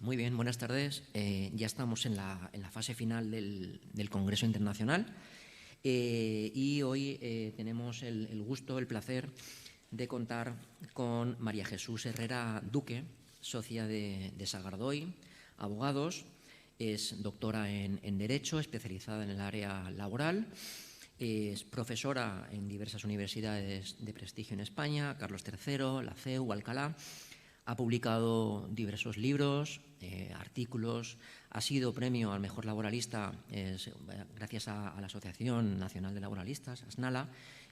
Muy bien, buenas tardes. Ya estamos en la fase final del Congreso Internacional y hoy tenemos el gusto, el placer de contar con María Jesús Herrera Duque, socia de Sagardoy Abogados. Es doctora en Derecho, especializada en el área laboral. Es profesora en diversas universidades de prestigio en España, Carlos III, la CEU, Alcalá. Ha publicado diversos libros, artículos, ha sido premio al mejor laboralista gracias a la Asociación Nacional de Laboralistas, ASNALA,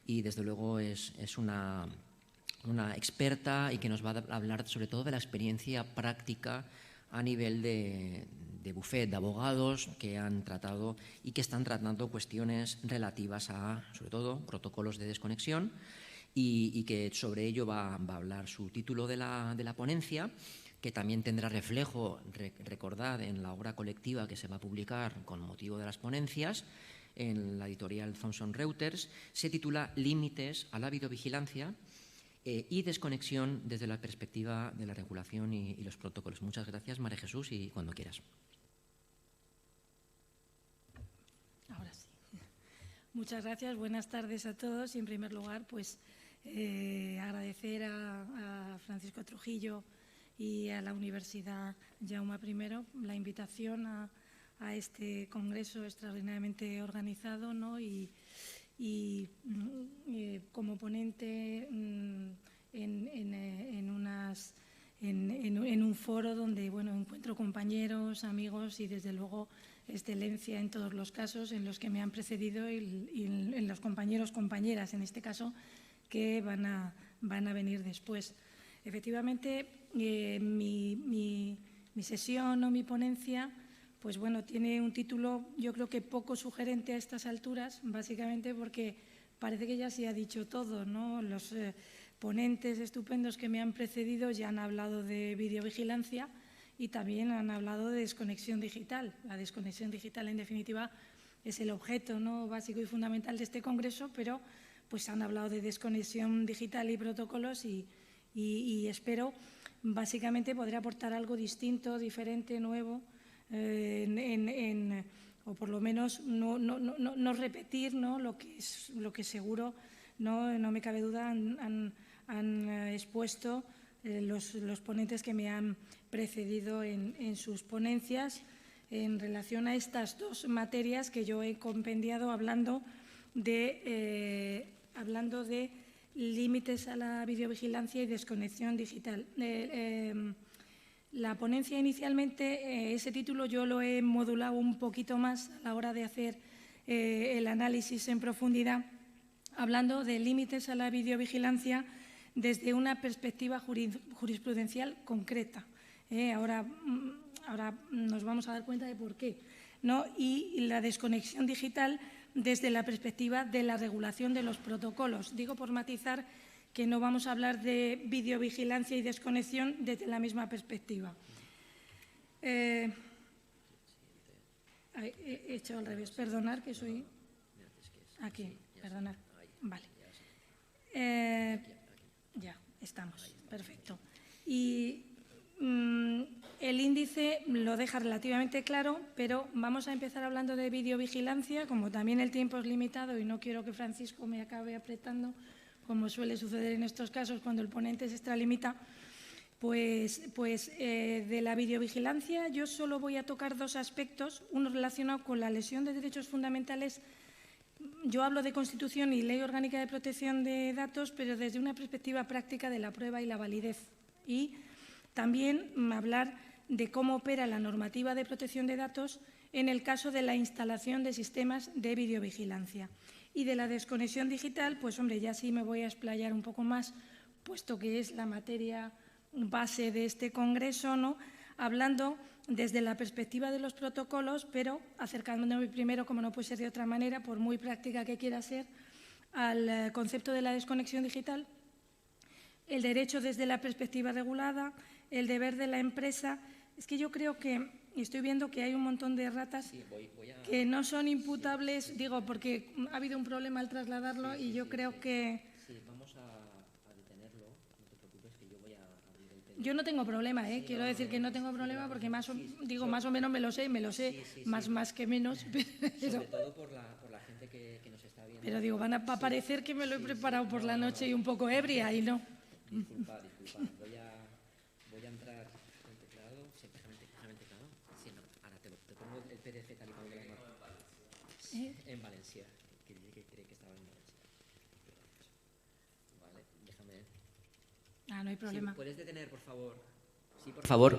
y desde luego es una experta y que nos va a hablar sobre todo de la experiencia práctica a nivel de bufet de abogados que han tratado y que están tratando cuestiones relativas a, sobre todo, protocolos de desconexión, y que sobre ello va a hablar su título de la ponencia, que también tendrá reflejo, recordad, en la obra colectiva que se va a publicar con motivo de las ponencias en la editorial Thomson Reuters. Se titula Límites a la videovigilancia y desconexión desde la perspectiva de la regulación y los protocolos. Muchas gracias, María Jesús, y cuando quieras. Ahora sí. Muchas gracias, buenas tardes a todos y en primer lugar pues agradecer a Francisco Trujillo y a la Universidad Jaume I la invitación a este congreso extraordinariamente organizado, ¿no? y como ponente en un foro donde encuentro compañeros, amigos y desde luego excelencia en todos los casos en los que me han precedido y en los compañeros, compañeras en este caso, que van a venir después. Efectivamente, mi sesión o mi ponencia pues bueno, tiene un título yo creo que poco sugerente a estas alturas, básicamente porque parece que ya se ha dicho todo, ¿no? Los ponentes estupendos que me han precedido ya han hablado de videovigilancia y también han hablado de desconexión digital. La desconexión digital, en definitiva, es el objeto, ¿no?, básico y fundamental de este congreso, pero pues han hablado de desconexión digital y protocolos y espero básicamente poder aportar algo distinto, diferente, nuevo, o por lo menos no repetir, ¿no?, lo que seguro, no me cabe duda, han expuesto los ponentes que me han precedido en sus ponencias en relación a estas dos materias que yo he compendiado hablando de límites a la videovigilancia y desconexión digital. La ponencia inicialmente, ese título yo lo he modulado un poquito más a la hora de hacer el análisis en profundidad, hablando de límites a la videovigilancia desde una perspectiva jurisprudencial concreta. Ahora nos vamos a dar cuenta de por qué, ¿no? Y la desconexión digital desde la perspectiva de la regulación de los protocolos. Digo por matizar que no vamos a hablar de videovigilancia y desconexión desde la misma perspectiva. He hecho al revés, perdonar que soy... Aquí, perdonar. Vale. Ya, estamos, perfecto. Y el índice lo deja relativamente claro, pero vamos a empezar hablando de videovigilancia, como también el tiempo es limitado y no quiero que Francisco me acabe apretando, como suele suceder en estos casos cuando el ponente se extralimita, pues de la videovigilancia yo solo voy a tocar dos aspectos, uno relacionado con la lesión de derechos fundamentales. Yo hablo de Constitución y Ley Orgánica de Protección de Datos, pero desde una perspectiva práctica de la prueba y la validez. Y también hablar de cómo opera la normativa de protección de datos en el caso de la instalación de sistemas de videovigilancia. Y de la desconexión digital, pues hombre, ya sí me voy a explayar un poco más, puesto que es la materia base de este congreso, ¿no?, hablando desde la perspectiva de los protocolos, pero acercándome primero, como no puede ser de otra manera, por muy práctica que quiera ser, al concepto de la desconexión digital, el derecho desde la perspectiva regulada, el deber de la empresa. Es que yo creo que estoy viendo que hay un montón de ratas que no son imputables, digo, porque ha habido un problema al trasladarlo y yo creo que... Sí, vamos a detenerlo, no te preocupes, que yo voy a abrir el PDF. Yo no tengo problema, ¿eh? Quiero decir que no tengo problema porque más o menos me lo sé, más que menos. Sobre todo por la gente que nos está viendo. Pero digo, van a parecer que me lo he preparado por la noche y un poco ebria y no. Disculpa. Voy a entrar en teclado. Sí, déjame el teclado. Sí, no, ahora te pongo el PDF tal y como lo tengo. En Valencia, que cree que estaba en Valencia. Vale, déjame. No hay problema. ¿Sí, puedes detener, por favor? Sí, por favor.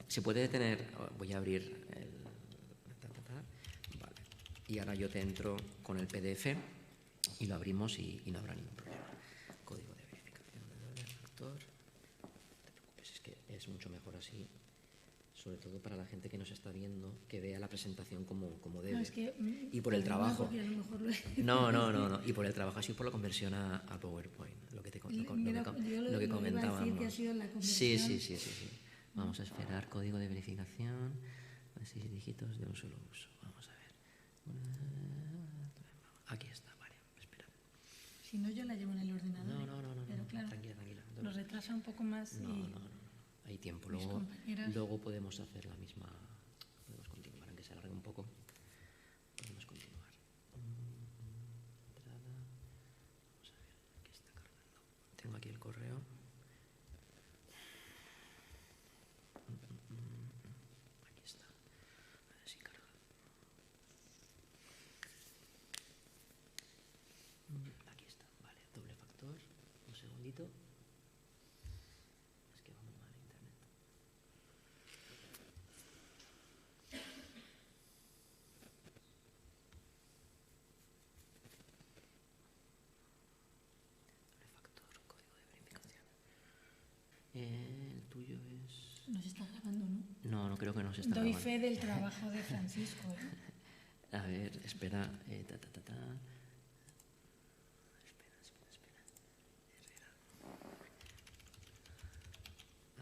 ¿Se puede detener? Voy a abrir el... Vale. Y ahora yo te entro con el PDF y lo abrimos y no habrá ningún problema. Código de verificación de factor. No te preocupes, es que es mucho mejor así, sobre todo para la gente que nos está viendo, que vea la presentación como debe. No, es que, y por el trabajo. No. Y por el trabajo, así por la conversión a PowerPoint, lo que comentábamos. Sí. Vamos a esperar código de verificación, 6 dígitos de un solo uso. Vamos a ver. Aquí está, vale, espera. Si no, yo la llevo en el ordenador. No. Pero claro, Tranquila. lo retrasa un poco más. No. Hay tiempo. Luego podemos hacer la misma. Podemos continuar, aunque se alargue un poco. Podemos continuar. Entrada. Vamos a ver, aquí está cargando. Tengo aquí el correo. Aquí está. A ver si carga. Aquí está. Vale, doble factor. Un segundito. Es que va muy mal internet. Doble factor, código de verificación. El tuyo es... Nos está grabando, ¿no? No creo que nos está Doy grabando. fe del trabajo de Francisco, ¿eh? A ver, espera. Espera.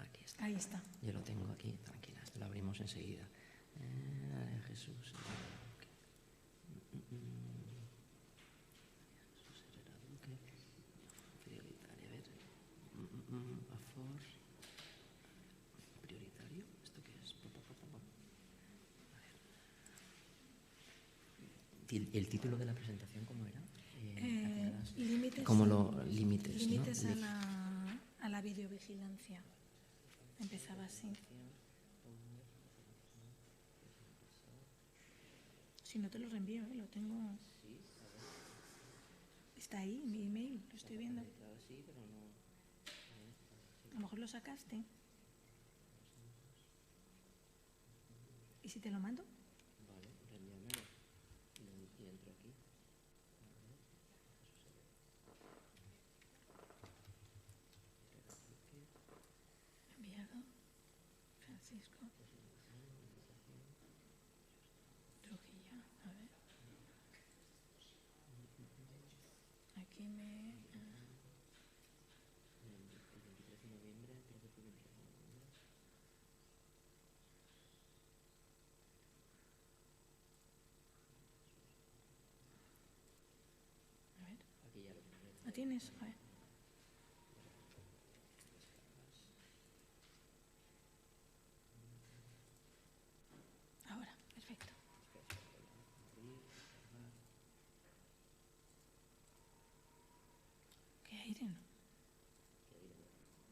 Aquí está. Ahí está. Yo lo tengo aquí, tranquila, esto lo abrimos enseguida. Jesús. Jesús Herrera Duque. Prioritario, a ver. Afor. Prioritario. ¿Esto qué es? A ver. ¿El título de la presentación cómo era? Límites. ¿Cómo lo límites? Límites ¿no? a la videovigilancia. Empezaba así. Si no te lo reenvío, lo tengo. Está ahí, mi email, lo estoy viendo. A lo mejor lo sacaste. ¿Y si te lo mando? Vale, reenvíamelo. Y entro aquí. Enviado. Francisco. Trujillo. A ver. Aquí me... El 23 de noviembre, creo que fue el 23 de noviembre. A ver. Aquí ya lo tengo. ¿Lo tienes? A ver. Ahora, perfecto. ¿Qué aire,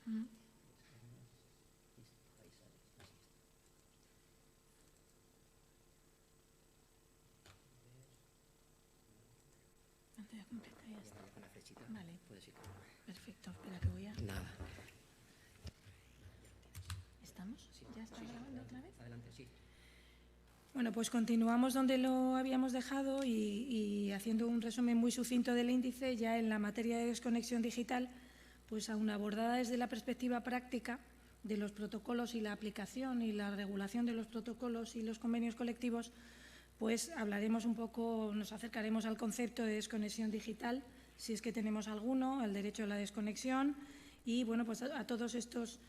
no? Pantalla completa, ya está. Con la flechita. Vale. Puedes ir. Perfecto, espera que voy a... Nada. ¿Estamos? ¿Ya está grabando otra vez? Adelante, sí. Bueno, pues continuamos donde lo habíamos dejado y haciendo un resumen muy sucinto del índice, ya en la materia de desconexión digital, pues aún abordada desde la perspectiva práctica de los protocolos y la aplicación y la regulación de los protocolos y los convenios colectivos, pues hablaremos un poco, nos acercaremos al concepto de desconexión digital, si es que tenemos alguno, el derecho a la desconexión y, bueno, pues a todos estos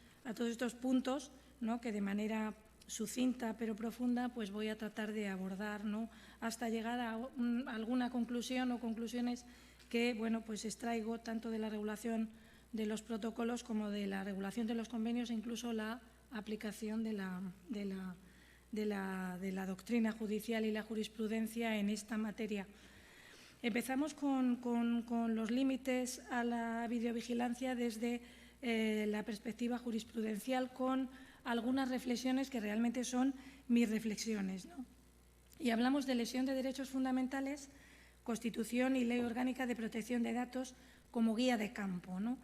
puntos, ¿no?, que de manera sucinta pero profunda pues voy a tratar de abordar, ¿no?, hasta llegar a alguna conclusión o conclusiones que, bueno, pues extraigo tanto de la regulación de los protocolos como de la regulación de los convenios e incluso la aplicación de la doctrina judicial y la jurisprudencia en esta materia. Empezamos con los límites a la videovigilancia desde la perspectiva jurisprudencial, con algunas reflexiones que realmente son mis reflexiones, ¿no? Y hablamos de lesión de derechos fundamentales, Constitución y Ley Orgánica de Protección de Datos como guía de campo, ¿no?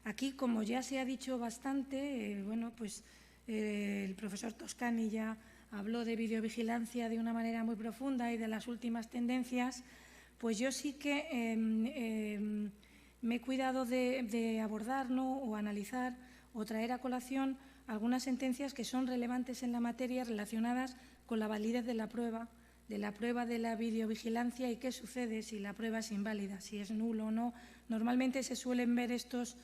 Aquí, como ya se ha dicho bastante, el profesor Toscani ya habló de videovigilancia de una manera muy profunda y de las últimas tendencias, pues yo sí que me he cuidado de abordar, ¿no?, o analizar o traer a colación algunas sentencias que son relevantes en la materia relacionadas con la validez de la prueba de la videovigilancia y qué sucede si la prueba es inválida, si es nulo o no. Normalmente se suelen ver estas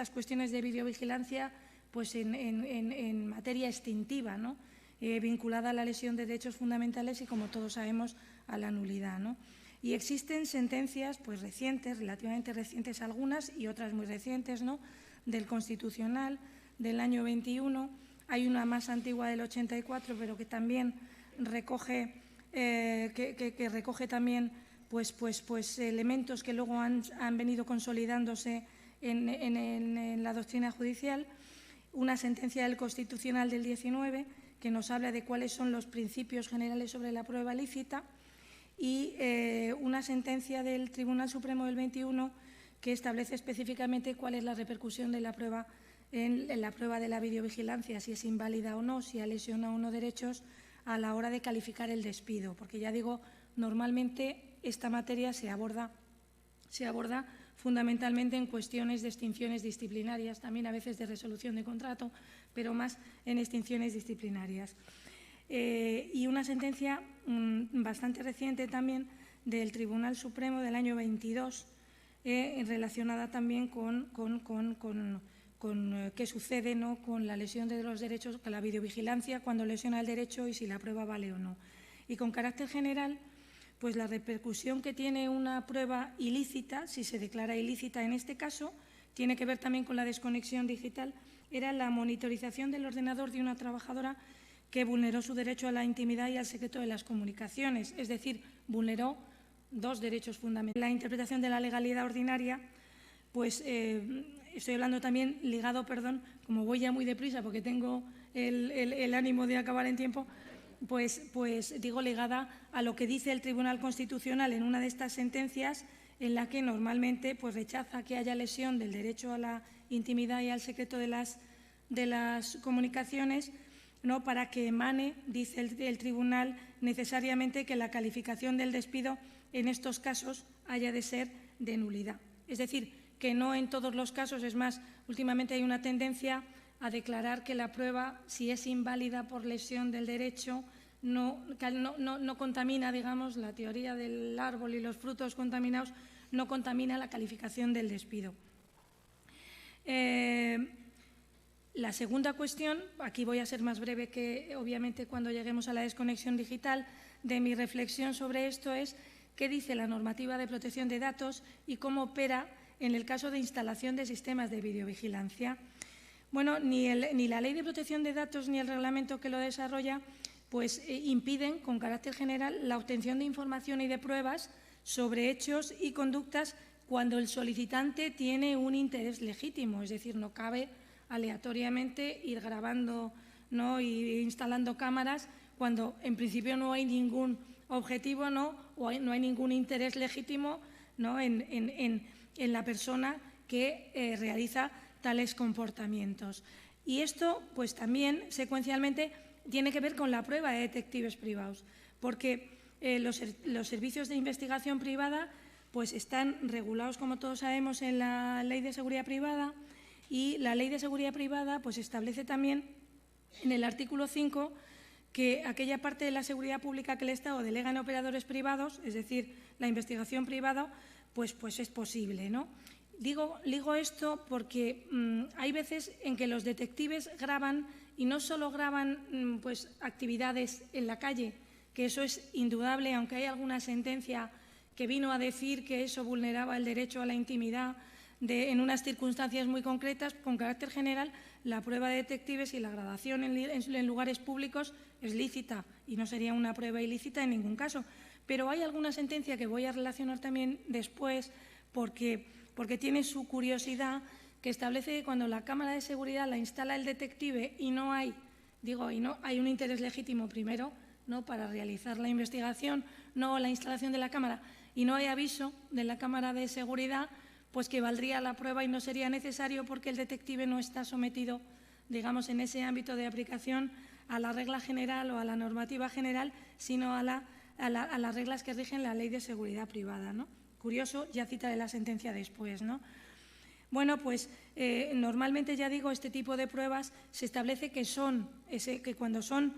cuestiones de videovigilancia pues en materia extintiva, ¿no?, vinculada a la lesión de derechos fundamentales y, como todos sabemos, a la nulidad, ¿no? Y existen sentencias pues recientes, relativamente recientes algunas y otras muy recientes, ¿no?, del Constitucional del año 21. Hay una más antigua del 84, pero que también recoge también pues elementos que luego han venido consolidándose en la doctrina judicial. Una sentencia del Constitucional del 19 que nos habla de cuáles son los principios generales sobre la prueba lícita, y una sentencia del Tribunal Supremo del 21 que establece específicamente cuál es la repercusión de la prueba en la prueba de la videovigilancia, si es inválida o no, si ha lesionado o no derechos a la hora de calificar el despido. Porque ya digo, normalmente esta materia se aborda fundamentalmente en cuestiones de extinciones disciplinarias, también a veces de resolución de contrato, pero más en extinciones disciplinarias. Y una sentencia bastante reciente también del Tribunal Supremo del año 22, relacionada también con qué sucede, ¿no?, con la lesión de los derechos, con la videovigilancia, cuando lesiona el derecho y si la prueba vale o no. Y con carácter general, pues la repercusión que tiene una prueba ilícita, si se declara ilícita en este caso, tiene que ver también con la desconexión digital. Era la monitorización del ordenador de una trabajadora que vulneró su derecho a la intimidad y al secreto de las comunicaciones, es decir, vulneró dos derechos fundamentales. La interpretación de la legalidad ordinaria, pues estoy hablando también ligado, como voy ya muy deprisa porque tengo el ánimo de acabar en tiempo, pues digo ligada a lo que dice el Tribunal Constitucional en una de estas sentencias, en la que normalmente pues rechaza que haya lesión del derecho a la intimidad y al secreto de las comunicaciones, ¿no?, para que emane, dice el tribunal, necesariamente que la calificación del despido en estos casos haya de ser de nulidad. Es decir, que no en todos los casos, es más, últimamente hay una tendencia a declarar que la prueba, si es inválida por lesión del derecho, no contamina, digamos, la teoría del árbol y los frutos contaminados, no contamina la calificación del despido. La segunda cuestión, aquí voy a ser más breve que obviamente cuando lleguemos a la desconexión digital, de mi reflexión sobre esto es qué dice la normativa de protección de datos y cómo opera en el caso de instalación de sistemas de videovigilancia. Bueno, ni la Ley de Protección de Datos ni el reglamento que lo desarrolla pues impiden, con carácter general, la obtención de información y de pruebas sobre hechos y conductas cuando el solicitante tiene un interés legítimo, es decir, no cabe aleatoriamente ir grabando, ¿no?, y instalando cámaras cuando en principio no hay ningún objetivo, ¿no?, o no hay ningún interés legítimo, ¿no?, en la persona que realiza tales comportamientos. Y esto pues también secuencialmente tiene que ver con la prueba de detectives privados, porque los servicios de investigación privada pues están regulados, como todos sabemos, en la Ley de Seguridad Privada, y la Ley de Seguridad Privada pues establece también en el artículo 5 que aquella parte de la seguridad pública que el Estado delega en operadores privados, es decir, la investigación privada, pues es posible, ¿no? Digo esto porque hay veces en que los detectives graban, y no solo graban pues actividades en la calle, que eso es indudable, aunque hay alguna sentencia que vino a decir que eso vulneraba el derecho a la intimidad en unas circunstancias muy concretas, con carácter general, la prueba de detectives y la grabación en lugares públicos es lícita y no sería una prueba ilícita en ningún caso. Pero hay alguna sentencia que voy a relacionar también después porque tiene su curiosidad, que establece que cuando la cámara de seguridad la instala el detective y no hay un interés legítimo primero, ¿no?, para realizar la investigación, no la instalación de la cámara, y no hay aviso de la cámara de seguridad, pues que valdría la prueba y no sería necesario porque el detective no está sometido, digamos, en ese ámbito de aplicación a la regla general o a la normativa general, sino a las reglas que rigen la Ley de Seguridad Privada, ¿no? Curioso, ya citaré la sentencia después, ¿no? Bueno, pues normalmente, ya digo, este tipo de pruebas se establece que cuando son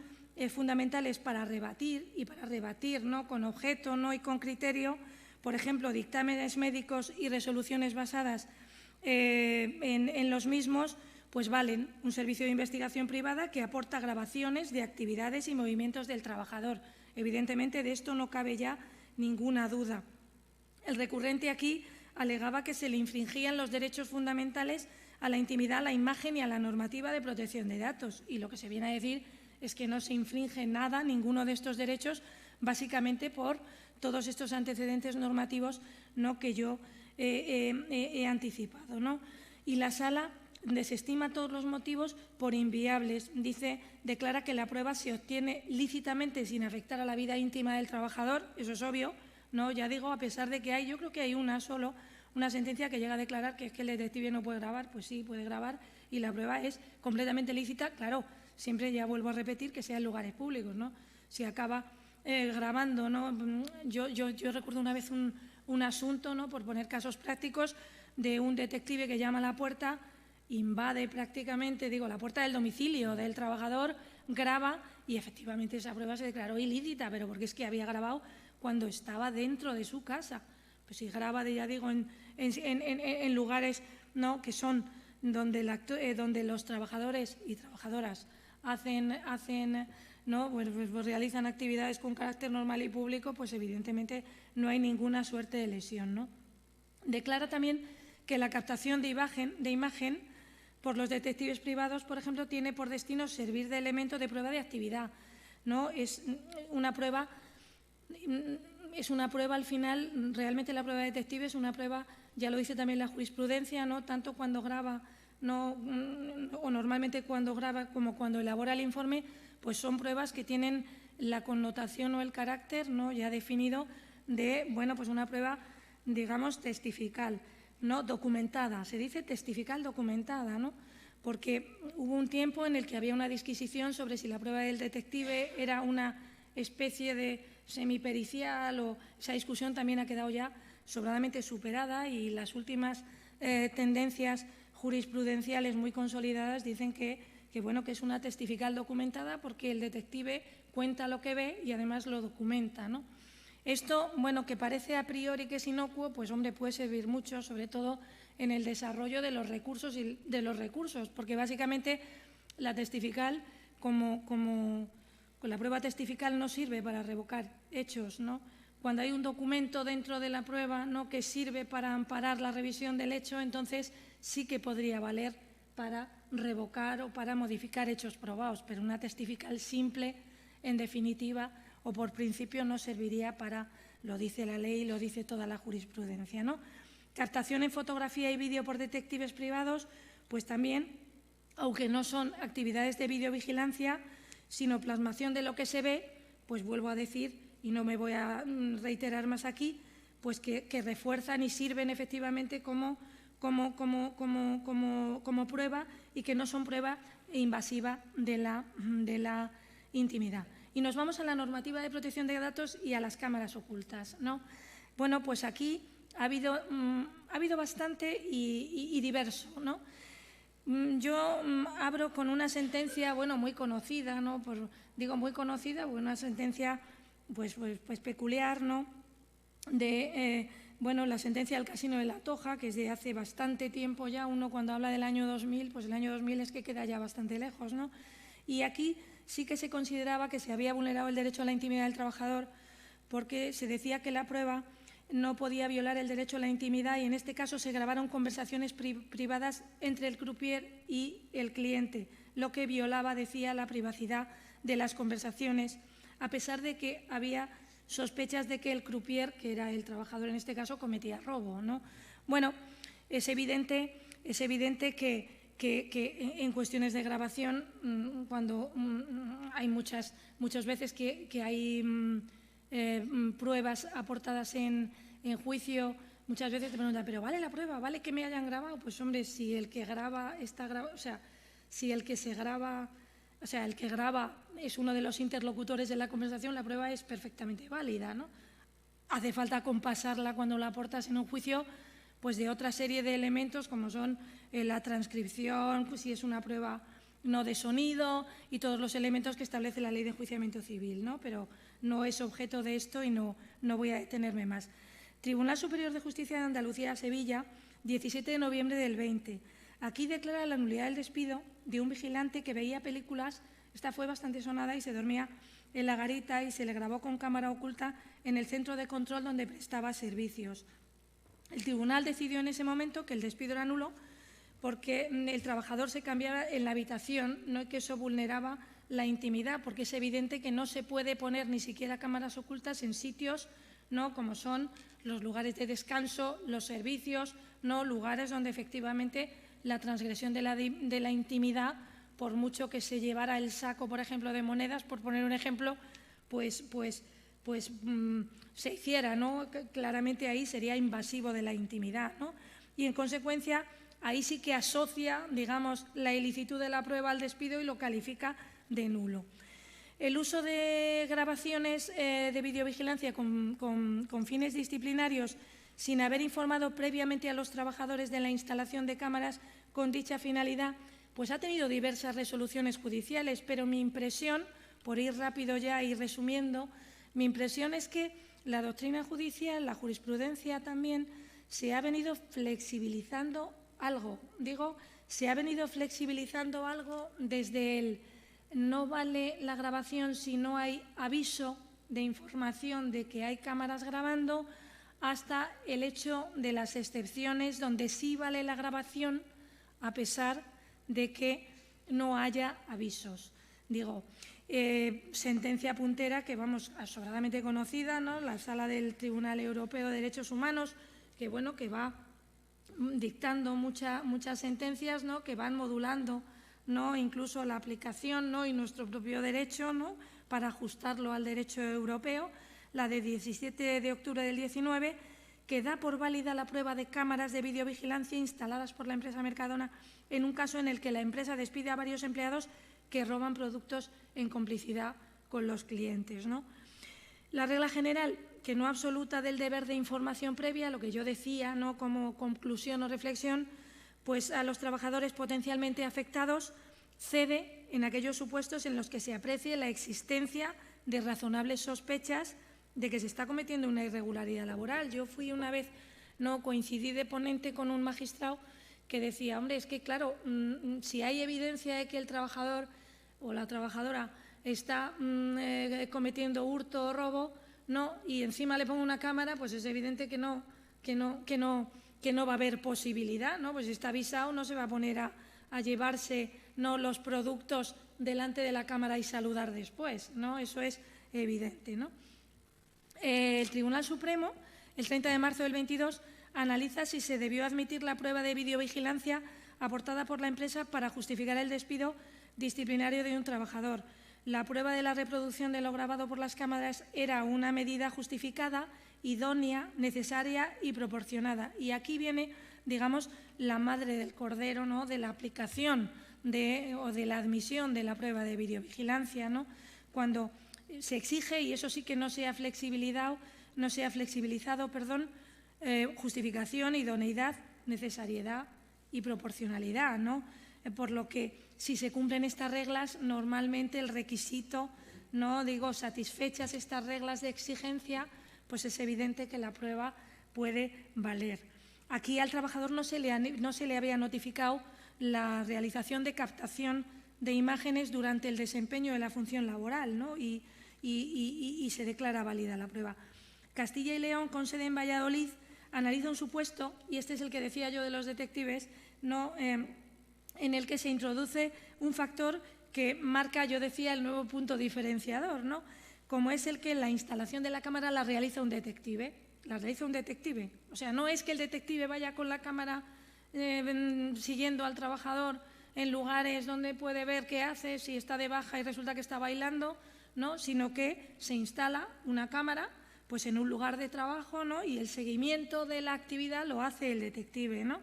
fundamentales para rebatir, ¿no?, con objeto, ¿no?, y con criterio, por ejemplo, dictámenes médicos y resoluciones basadas en los mismos, pues valen un servicio de investigación privada que aporta grabaciones de actividades y movimientos del trabajador. Evidentemente, de esto no cabe ya ninguna duda. El recurrente aquí alegaba que se le infringían los derechos fundamentales a la intimidad, a la imagen y a la normativa de protección de datos. Y lo que se viene a decir es que no se infringe nada, ninguno de estos derechos, básicamente por todos estos antecedentes normativos, ¿no?, que yo he anticipado, ¿no? Y la Sala desestima todos los motivos por inviables. Declara que la prueba se obtiene lícitamente sin afectar a la vida íntima del trabajador, eso es obvio, ¿no? Ya digo, a pesar de que yo creo que hay una sentencia que llega a declarar que es que el detective no puede grabar, pues sí, puede grabar, y la prueba es completamente lícita, claro, siempre, ya vuelvo a repetir, que sea en lugares públicos, ¿no? Si acaba grabando, ¿no? Yo recuerdo una vez un asunto, ¿no?, por poner casos prácticos, de un detective que llama a la puerta, invade prácticamente, la puerta del domicilio del trabajador, graba y efectivamente esa prueba se declaró ilícita, pero porque es que había grabado cuando estaba dentro de su casa. Pues si graba, ya digo, en lugares, ¿no?, que son donde los trabajadores y trabajadoras ¿no?, pues realizan actividades con carácter normal y público, pues evidentemente no hay ninguna suerte de lesión, ¿no? Declara también que la captación de imagen por los detectives privados, por ejemplo, tiene por destino servir de elemento de prueba de actividad, ¿no? Es una prueba al final, realmente la prueba de detective es una prueba, ya lo dice también la jurisprudencia, ¿no?, tanto cuando graba, ¿no?, o normalmente cuando graba como cuando elabora el informe, pues son pruebas que tienen la connotación o el carácter, ¿no?, ya definido de, pues una prueba, digamos, testifical, ¿no?, documentada. Se dice testifical documentada, ¿no?, porque hubo un tiempo en el que había una disquisición sobre si la prueba del detective era una especie de semipericial, o esa discusión también ha quedado ya sobradamente superada, y las últimas tendencias jurisprudenciales muy consolidadas dicen que es una testifical documentada porque el detective cuenta lo que ve y además lo documenta, ¿no? Esto, que parece a priori que es inocuo, pues hombre, puede servir mucho, sobre todo en el desarrollo de los recursos, porque básicamente la testifical, con la prueba testifical no sirve para revocar hechos, ¿no? Cuando hay un documento dentro de la prueba, ¿no?, que sirve para amparar la revisión del hecho, entonces sí que podría valer para revocar o para modificar hechos probados, pero una testifical simple, en definitiva, o por principio, no serviría para, lo dice la ley, lo dice toda la jurisprudencia, ¿no? Captación en fotografía y vídeo por detectives privados, pues también, aunque no son actividades de videovigilancia, sino plasmación de lo que se ve, pues vuelvo a decir, y no me voy a reiterar más aquí, pues que refuerzan y sirven efectivamente como prueba, y que no son prueba invasiva de la intimidad. Y nos vamos a la normativa de protección de datos y a las cámaras ocultas, ¿no? Bueno, pues aquí ha habido bastante y diverso, ¿no? Yo abro con una sentencia, muy conocida, ¿no? Digo muy conocida, una sentencia pues peculiar, ¿no? La sentencia del Casino de la Toja, que es de hace bastante tiempo ya. Uno cuando habla del año 2000, pues el año 2000 es que queda ya bastante lejos, ¿no? Y aquí sí que se consideraba que se había vulnerado el derecho a la intimidad del trabajador, porque se decía que la prueba no podía violar el derecho a la intimidad y en este caso se grabaron conversaciones privadas entre el croupier y el cliente, lo que violaba, decía, la privacidad de las conversaciones, a pesar de que había sospechas de que el croupier, que era el trabajador en este caso, cometía robo, ¿no? Bueno, es evidente que en cuestiones de grabación, cuando hay muchas veces que hay pruebas aportadas en juicio, muchas veces te preguntan, ¿pero vale la prueba? ¿Vale que me hayan grabado? Pues hombre, si el que graba está grabado, o sea, si el que se graba, o sea, el que graba es uno de los interlocutores de la conversación, la prueba es perfectamente válida, ¿no? Hace falta compasarla cuando la aportas en un juicio, pues de otra serie de elementos como son la transcripción, pues si es una prueba no de sonido y todos los elementos que establece la Ley de Enjuiciamiento Civil, ¿no? Pero no es objeto de esto y no voy a detenerme más. Tribunal Superior de Justicia de Andalucía, Sevilla, 17 de noviembre del 20. Aquí declara la nulidad del despido de un vigilante que veía películas, esta fue bastante sonada, y se dormía en la garita y se le grabó con cámara oculta en el centro de control donde prestaba servicios. El tribunal decidió en ese momento que el despido era nulo porque el trabajador se cambiaba en la habitación, no, que eso vulneraba la intimidad, porque es evidente que no se puede poner ni siquiera cámaras ocultas en sitios, ¿no?, como son los lugares de descanso, los servicios, ¿no?, lugares donde efectivamente la transgresión de la intimidad, por mucho que se llevara el saco, por ejemplo, de monedas, por poner un ejemplo, pues se hiciera, ¿no? Claramente ahí sería invasivo de la intimidad, ¿no? Y en consecuencia ahí sí que asocia, digamos, la ilicitud de la prueba al despido y lo califica de nulo. El uso de grabaciones de videovigilancia con fines disciplinarios sin haber informado previamente a los trabajadores de la instalación de cámaras con dicha finalidad, pues ha tenido diversas resoluciones judiciales, pero mi impresión, por ir rápido ya y resumiendo, mi impresión es que la doctrina judicial, la jurisprudencia también, se ha venido flexibilizando algo. Digo, se ha venido flexibilizando algo desde el no vale la grabación si no hay aviso de información de que hay cámaras grabando, hasta el hecho de las excepciones donde sí vale la grabación a pesar de que no haya avisos. Digo, sentencia puntera que, vamos, sobradamente conocida, ¿no?, la Sala del Tribunal Europeo de Derechos Humanos, que, bueno, que va dictando muchas sentencias, ¿no?, que van modulando, ¿no?, incluso la aplicación, ¿no?, y nuestro propio derecho, ¿no?, para ajustarlo al derecho europeo, la de 17 de octubre del 19, que da por válida la prueba de cámaras de videovigilancia instaladas por la empresa Mercadona en un caso en el que la empresa despide a varios empleados que roban productos en complicidad con los clientes, ¿no? La regla general, que no absoluta, del deber de información previa, lo que yo decía, ¿no?, como conclusión o reflexión, pues a los trabajadores potencialmente afectados cede en aquellos supuestos en los que se aprecie la existencia de razonables sospechas de que se está cometiendo una irregularidad laboral. Yo fui una vez, no coincidí de ponente con un magistrado que decía, hombre, es que claro, si hay evidencia de que el trabajador o la trabajadora está cometiendo hurto o robo, no, y encima le pongo una cámara, pues es evidente que no va a haber posibilidad, ¿no? Pues si está avisado, no se va a poner a llevarse, ¿no?, los productos delante de la cámara y saludar después, ¿no? Eso es evidente, ¿no? El Tribunal Supremo, el 30 de marzo del 22, analiza si se debió admitir la prueba de videovigilancia aportada por la empresa para justificar el despido disciplinario de un trabajador. La prueba de la reproducción de lo grabado por las cámaras era una medida justificada, idónea, necesaria y proporcionada. Y aquí viene, digamos, la madre del cordero, ¿no?, de la aplicación o de la admisión de la prueba de videovigilancia, ¿no?, cuando se exige, y eso sí que no se ha flexibilizado, justificación, idoneidad, necesariedad y proporcionalidad, ¿no? Por lo que, si se cumplen estas reglas, normalmente el requisito, no digo satisfechas estas reglas de exigencia, pues es evidente que la prueba puede valer. Aquí al trabajador no se le había notificado la realización de captación de imágenes durante el desempeño de la función laboral, ¿no?, y se declara válida la prueba. Castilla y León, con sede en Valladolid, analiza un supuesto, y este es el que decía yo de los detectives, ¿no? En el que se introduce un factor que marca, yo decía, el nuevo punto diferenciador, ¿no? Como es el que la instalación de la cámara la realiza un detective. La realiza un detective. O sea, no es que el detective vaya con la cámara siguiendo al trabajador en lugares donde puede ver qué hace, si está de baja y resulta que está bailando, ¿no? Sino que se instala una cámara pues en un lugar de trabajo, ¿no? Y el seguimiento de la actividad lo hace el detective, ¿no?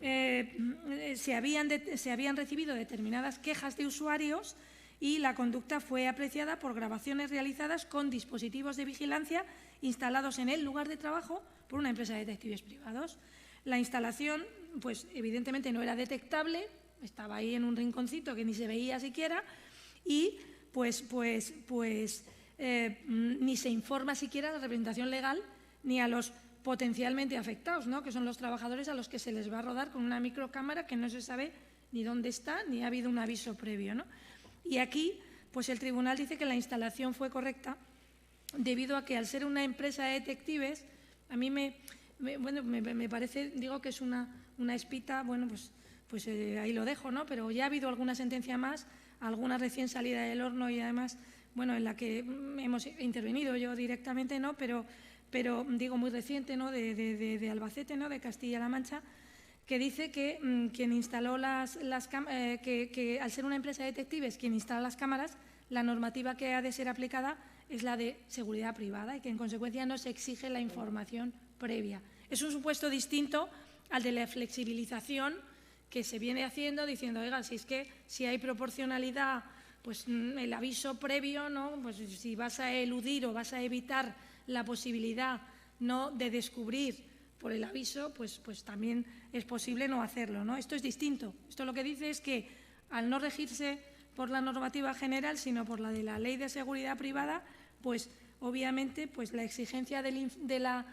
Se habían recibido determinadas quejas de usuarios y la conducta fue apreciada por grabaciones realizadas con dispositivos de vigilancia instalados en el lugar de trabajo por una empresa de detectives privados. La instalación, pues evidentemente no era detectable, estaba ahí en un rinconcito que ni se veía siquiera y ni se informa siquiera a la representación legal ni a los potencialmente afectados, ¿no? Que son los trabajadores a los que se les va a rodar con una microcámara que no se sabe ni dónde está ni ha habido un aviso previo, ¿no? Y aquí pues el tribunal dice que la instalación fue correcta debido a que al ser una empresa de detectives, a mí me parece, digo que es una espita, bueno, pues ahí lo dejo, ¿no? Pero ya ha habido alguna sentencia más, alguna recién salida del horno y además, bueno, en la que hemos intervenido yo directamente, ¿no? Pero digo muy reciente, ¿no? De Albacete, ¿no? De Castilla-La Mancha, que dice que quien instaló que al ser una empresa de detectives quien instala las cámaras, la normativa que ha de ser aplicada es la de seguridad privada y que en consecuencia no se exige la información previa. Es un supuesto distinto al de la flexibilización que se viene haciendo diciendo, oiga, si es que si hay proporcionalidad, pues el aviso previo, ¿no? Pues si vas a eludir o vas a evitar la posibilidad, ¿no?, de descubrir por el aviso, pues también es posible no hacerlo, ¿no? Esto es distinto. Esto lo que dice es que al no regirse por la normativa general, sino por la de la Ley de Seguridad Privada, pues obviamente pues la exigencia de la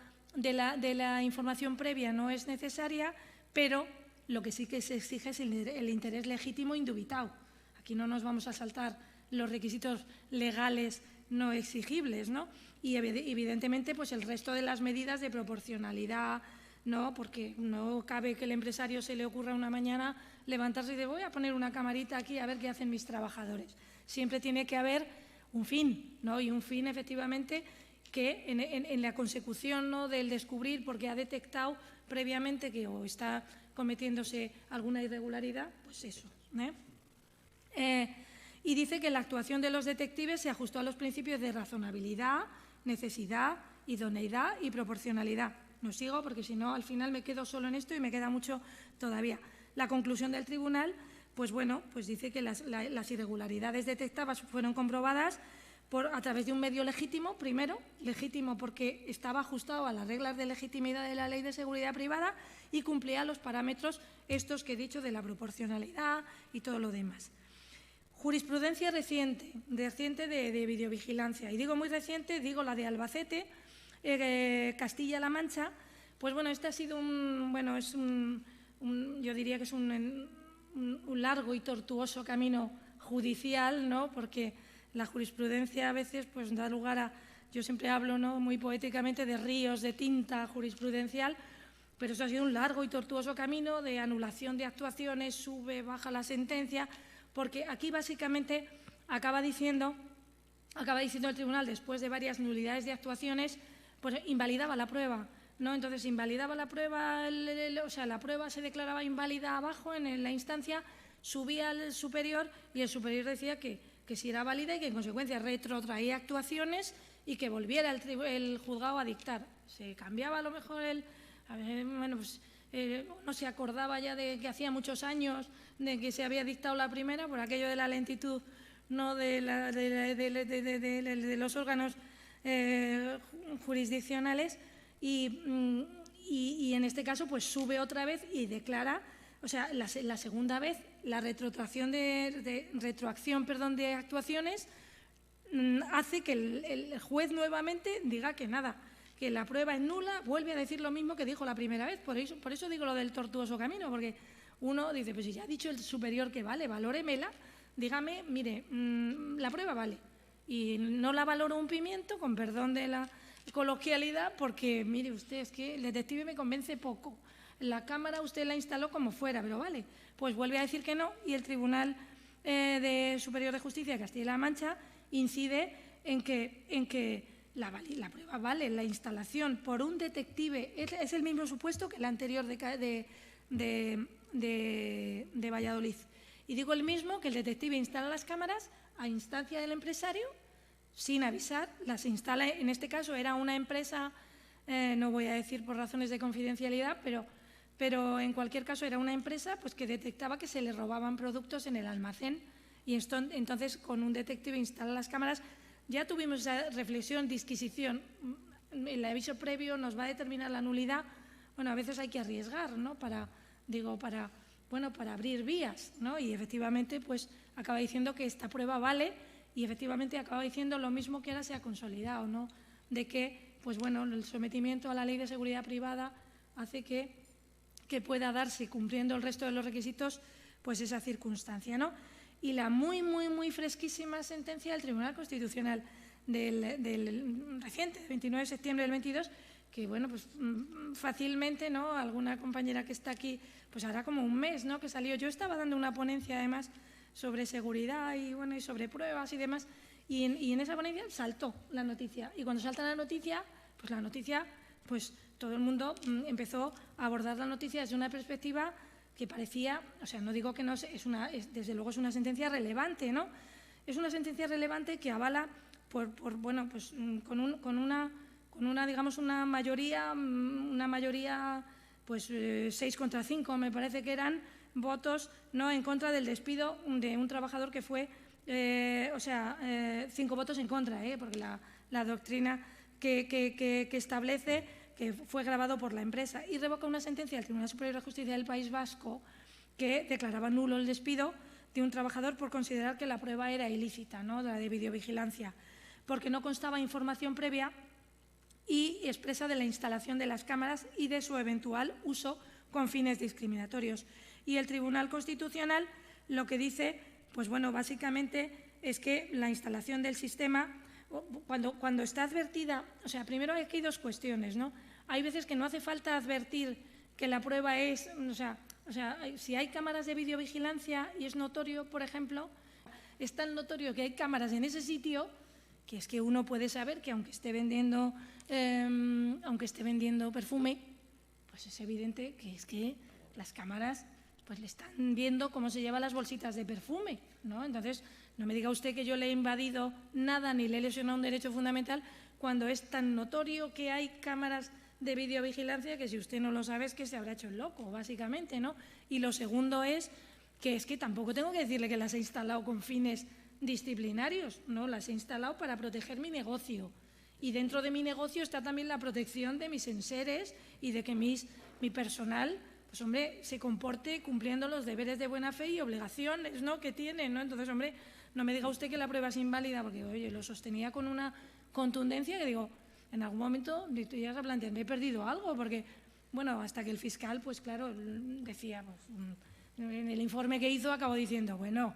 información previa no es necesaria, pero lo que sí que se exige es el interés legítimo indubitado. Aquí no nos vamos a saltar los requisitos legales no exigibles, ¿no? Y evidentemente pues el resto de las medidas de proporcionalidad, ¿no? Porque no cabe que el empresario se le ocurra una mañana levantarse y decir, voy a poner una camarita aquí a ver qué hacen mis trabajadores. Siempre tiene que haber un fin, ¿no? Y un fin efectivamente que en la consecución, ¿no?, del descubrir porque ha detectado previamente que o está cometiéndose alguna irregularidad, pues eso, y dice que la actuación de los detectives se ajustó a los principios de razonabilidad, necesidad, idoneidad y proporcionalidad. No sigo porque si no al final me quedo solo en esto y me queda mucho todavía. La conclusión del tribunal, pues bueno, pues dice que las irregularidades detectadas fueron comprobadas a través de un medio legítimo, primero, legítimo porque estaba ajustado a las reglas de legitimidad de la Ley de Seguridad Privada y cumplía los parámetros estos que he dicho de la proporcionalidad y todo lo demás. Jurisprudencia reciente de videovigilancia. Y digo muy reciente, digo la de Albacete, Castilla-La Mancha. Pues bueno, este ha sido yo diría que es un largo y tortuoso camino judicial, ¿no? Porque la jurisprudencia a veces pues da lugar a, yo siempre hablo, ¿no?, muy poéticamente de ríos de tinta jurisprudencial, pero eso ha sido un largo y tortuoso camino de anulación de actuaciones, sube, baja la sentencia, porque aquí básicamente acaba diciendo el tribunal, después de varias nulidades de actuaciones, pues invalidaba la prueba, ¿no? Entonces invalidaba la prueba, o sea, la prueba se declaraba inválida abajo en la instancia, subía al superior y el superior decía que sí era válida y que en consecuencia retrotraía actuaciones y que volviera el juzgado a dictar. Se cambiaba a lo mejor no se acordaba ya de que hacía muchos años de que se había dictado la primera por aquello de la lentitud, no de los órganos jurisdiccionales y en este caso pues sube otra vez y declara, o sea, la segunda vez la retroacción de actuaciones hace que el juez nuevamente diga que nada, que la prueba es nula, vuelve a decir lo mismo que dijo la primera vez. Por eso digo lo del tortuoso camino, porque uno dice, pues si ya ha dicho el superior que vale, valóremela, dígame, mire, la prueba vale, y no la valoro un pimiento, con perdón de la coloquialidad porque, mire usted, es que el detective me convence poco. La cámara usted la instaló como fuera, pero vale, pues vuelve a decir que no y el Tribunal Superior de Justicia de Castilla-La Mancha incide en que la prueba vale, la instalación por un detective es el mismo supuesto que el anterior de Valladolid. Y digo el mismo, que el detective instala las cámaras a instancia del empresario sin avisar, las instala, en este caso era una empresa, no voy a decir por razones de confidencialidad, pero en cualquier caso era una empresa pues, que detectaba que se le robaban productos en el almacén y entonces con un detective instala las cámaras. Ya tuvimos esa reflexión, disquisición, el aviso previo nos va a determinar la nulidad. Bueno, a veces hay que arriesgar, ¿no? para abrir vías, ¿no? Y efectivamente pues acaba diciendo que esta prueba vale y efectivamente acaba diciendo lo mismo que ahora se ha consolidado, ¿no? De que pues bueno, el sometimiento a la Ley de Seguridad Privada hace que pueda darse, cumpliendo el resto de los requisitos, pues esa circunstancia, ¿no? Y la muy, muy, muy fresquísima sentencia del Tribunal Constitucional del reciente, 29 de septiembre del 22, que bueno, pues fácilmente, ¿no? Alguna compañera que está aquí, pues hará como un mes, ¿no? Que salió. Yo estaba dando una ponencia además sobre seguridad y bueno, y sobre pruebas y demás, y en esa ponencia saltó la noticia. Y cuando salta la noticia, pues todo el mundo empezó a abordar la noticia desde una perspectiva que parecía, o sea, no digo que no, desde luego es una sentencia relevante, ¿no? Es una sentencia relevante que avala bueno, pues con una digamos, una mayoría, pues 6 contra 5, me parece que eran votos, ¿no? En contra del despido de un trabajador que fue, 5 votos en contra, porque la doctrina que establece que fue grabado por la empresa y revoca una sentencia del Tribunal Superior de Justicia del País Vasco que declaraba nulo el despido de un trabajador por considerar que la prueba era ilícita, ¿no? La de videovigilancia, porque no constaba información previa y expresa de la instalación de las cámaras y de su eventual uso con fines discriminatorios. Y el Tribunal Constitucional lo que dice, pues bueno, básicamente es que la instalación del sistema, cuando está advertida, o sea, primero aquí hay dos cuestiones, ¿no? Hay veces que no hace falta advertir que la prueba es, o sea, si hay cámaras de videovigilancia y es notorio, por ejemplo, es tan notorio que hay cámaras en ese sitio que es que uno puede saber que aunque esté vendiendo perfume, pues es evidente que es que las cámaras pues le están viendo cómo se lleva las bolsitas de perfume, ¿no? Entonces, no me diga usted que yo le he invadido nada ni le he lesionado un derecho fundamental cuando es tan notorio que hay cámaras de videovigilancia que si usted no lo sabe es que se habrá hecho el loco, básicamente, ¿no? Y lo segundo es que tampoco tengo que decirle que las he instalado con fines disciplinarios, ¿no? Las he instalado para proteger mi negocio. Y dentro de mi negocio está también la protección de mis enseres y de que mi personal, pues hombre, se comporte cumpliendo los deberes de buena fe y obligaciones, ¿no? Que tiene, ¿no? Entonces, hombre, no me diga usted que la prueba es inválida, porque, oye, lo sostenía con una contundencia que digo, en algún momento te llegas a plantear, me he perdido algo, porque, bueno, hasta que el fiscal, pues claro, decía, pues, en el informe que hizo acabó diciendo, bueno,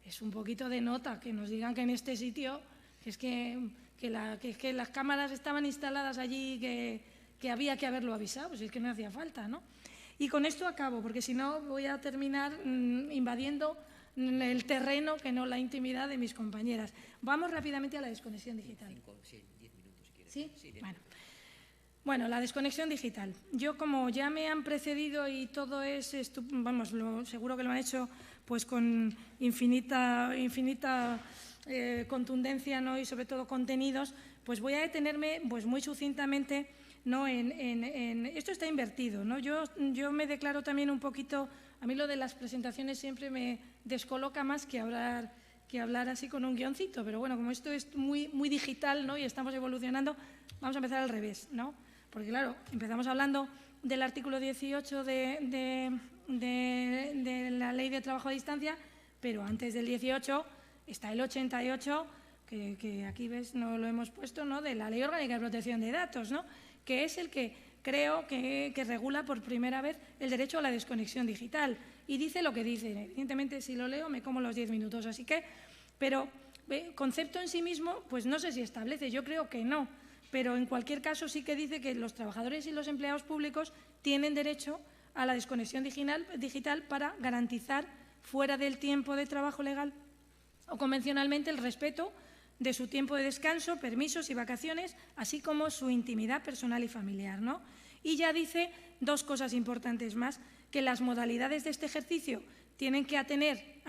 es un poquito de nota que nos digan que en este sitio, que las cámaras estaban instaladas allí, que había que haberlo avisado, pues es que no hacía falta, ¿no? Y con esto acabo, porque si no voy a terminar invadiendo el terreno que no la intimidad de mis compañeras. Vamos rápidamente a la desconexión digital. 10 minutos si quieres. ¿Sí? Sí, Bueno, la desconexión digital. Yo, como ya me han precedido y todo es, seguro que lo han hecho pues con infinita contundencia, ¿no? Y sobre todo contenidos, pues voy a detenerme pues muy sucintamente, ¿no? Esto está invertido, ¿no? Yo me declaro también un poquito, a mí lo de las presentaciones siempre me descoloca más que hablar así con un guioncito, pero bueno, como esto es muy, muy digital, ¿no? Y estamos evolucionando, vamos a empezar al revés, ¿no? Porque claro, empezamos hablando del artículo 18 de la Ley de Trabajo a Distancia, pero antes del 18 está el 88, que aquí ves, no lo hemos puesto, ¿no? De la Ley Orgánica de Protección de Datos, ¿no? Que es el que creo que regula por primera vez el derecho a la desconexión digital. Y dice lo que dice. Evidentemente, si lo leo, me como los 10 minutos. Así que, pero concepto en sí mismo, pues no sé si establece, yo creo que no. pero en cualquier caso sí que dice que los trabajadores y los empleados públicos tienen derecho a la desconexión digital para garantizar, fuera del tiempo de trabajo legal o convencionalmente, el respeto de su tiempo de descanso, permisos y vacaciones, así como su intimidad personal y familiar, ¿no? Y ya dice dos cosas importantes más, que las modalidades de este ejercicio tienen que atender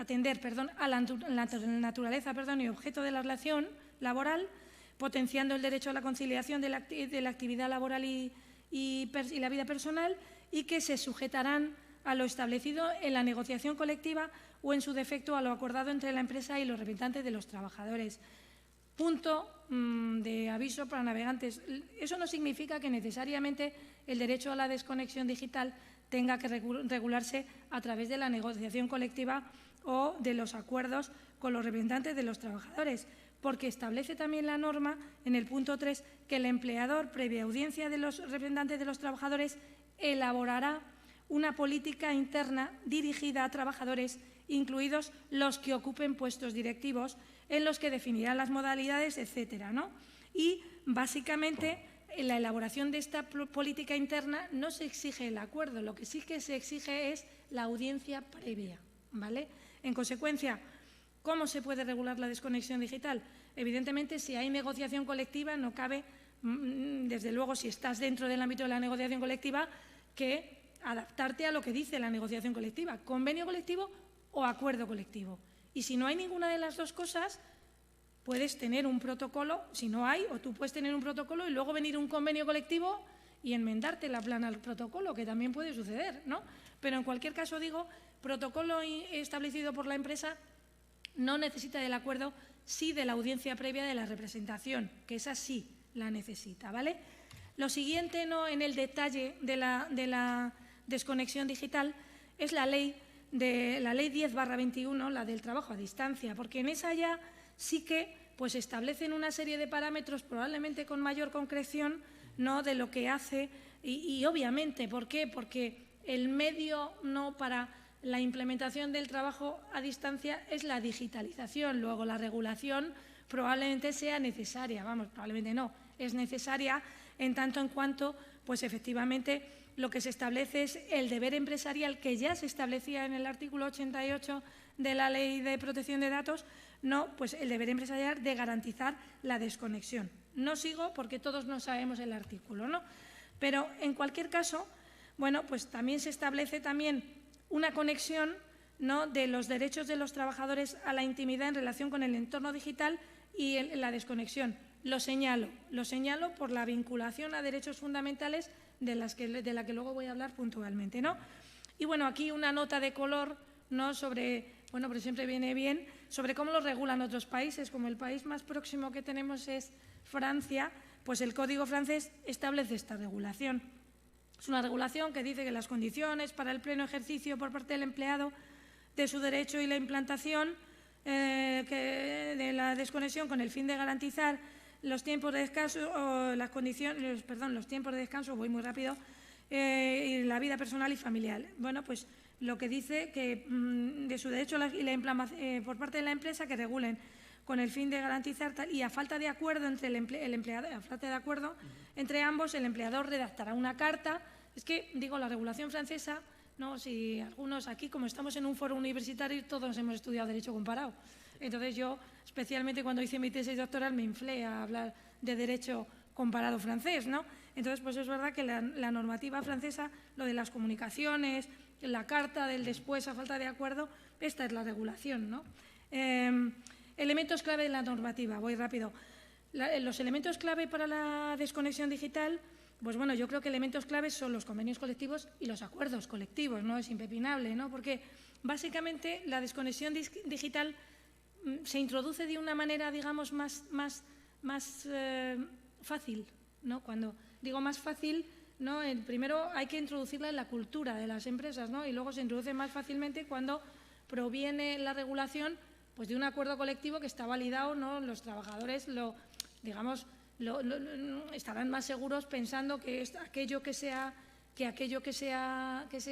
a la naturaleza y objeto de la relación laboral, potenciando el derecho a la conciliación de la actividad laboral y la vida personal, y que se sujetarán a lo establecido en la negociación colectiva o, en su defecto, a lo acordado entre la empresa y los representantes de los trabajadores. Punto de aviso para navegantes. Eso no significa que necesariamente el derecho a la desconexión digital tenga que regularse a través de la negociación colectiva o de los acuerdos con los representantes de los trabajadores, porque establece también la norma, en el punto 3, que el empleador, previa audiencia de los representantes de los trabajadores, elaborará una política interna dirigida a trabajadores, incluidos los que ocupen puestos directivos, en los que definirá las modalidades, etcétera, ¿no? Y, básicamente, en la elaboración de esta política interna no se exige el acuerdo, lo que sí que se exige es la audiencia previa, ¿vale? En consecuencia, ¿cómo se puede regular la desconexión digital? Evidentemente, si hay negociación colectiva, no cabe, desde luego, si estás dentro del ámbito de la negociación colectiva, que adaptarte a lo que dice la negociación colectiva, convenio colectivo o acuerdo colectivo. Y si no hay ninguna de las dos cosas, puedes tener un protocolo, si no hay, o tú puedes tener un protocolo y luego venir un convenio colectivo y enmendarte la plana al protocolo, que también puede suceder, ¿no? Pero en cualquier caso, digo, protocolo establecido por la empresa no necesita del acuerdo, sí de la audiencia previa de la representación, que esa sí la necesita, ¿vale? Lo siguiente, ¿no?, en el detalle de la desconexión digital es la ley 10/21, la del trabajo a distancia, porque en esa ya sí que pues establecen una serie de parámetros, probablemente con mayor concreción, ¿no?, de lo que hace y obviamente, ¿por qué? Porque el medio, ¿no?, para la implementación del trabajo a distancia es la digitalización. Luego, la regulación probablemente sea necesaria, probablemente no, es necesaria en tanto en cuanto, pues efectivamente, lo que se establece es el deber empresarial que ya se establecía en el artículo 88 de la Ley de Protección de Datos, no, pues el deber empresarial de garantizar la desconexión. No sigo porque todos no sabemos el artículo, ¿no? Pero en cualquier caso, bueno, pues también se establece también una conexión, ¿no?, de los derechos de los trabajadores a la intimidad en relación con el entorno digital y la desconexión. Lo señalo por la vinculación a derechos fundamentales de la que luego voy a hablar puntualmente, ¿no? Y bueno, aquí una nota de color, ¿no?, sobre, bueno, pero siempre viene bien, sobre cómo lo regulan otros países. Como el país más próximo que tenemos es Francia, pues el Código francés establece esta regulación. Es una regulación que dice que las condiciones para el pleno ejercicio por parte del empleado de su derecho y la implantación de la desconexión con el fin de garantizar los tiempos de descanso los tiempos de descanso, voy muy rápido, y la vida personal y familiar. Bueno, pues lo que dice que de su derecho y la implantación por parte de la empresa, que regulen con el fin de garantizar tal, y a falta de acuerdo entre el empleador, a falta de acuerdo entre ambos, el empleador redactará una carta. Es que, digo, la regulación francesa, ¿no?, si algunos aquí, como estamos en un foro universitario, todos hemos estudiado Derecho Comparado. Entonces yo, especialmente cuando hice mi tesis doctoral, me inflé a hablar de Derecho Comparado francés, ¿no? Entonces, pues es verdad que la normativa francesa, lo de las comunicaciones, la carta del después a falta de acuerdo, esta es la regulación, ¿no? Elementos clave de la normativa, voy rápido. Los elementos clave para la desconexión digital, pues bueno, yo creo que elementos claves son los convenios colectivos y los acuerdos colectivos, ¿no? Es impepinable, ¿no? Porque básicamente la desconexión digital se introduce de una manera, digamos, más fácil, ¿no? Cuando digo más fácil, ¿no?, primero hay que introducirla en la cultura de las empresas, ¿no?, y luego se introduce más fácilmente cuando proviene la regulación, pues, de un acuerdo colectivo que está validado, ¿no? Los trabajadores estarán más seguros pensando que aquello que se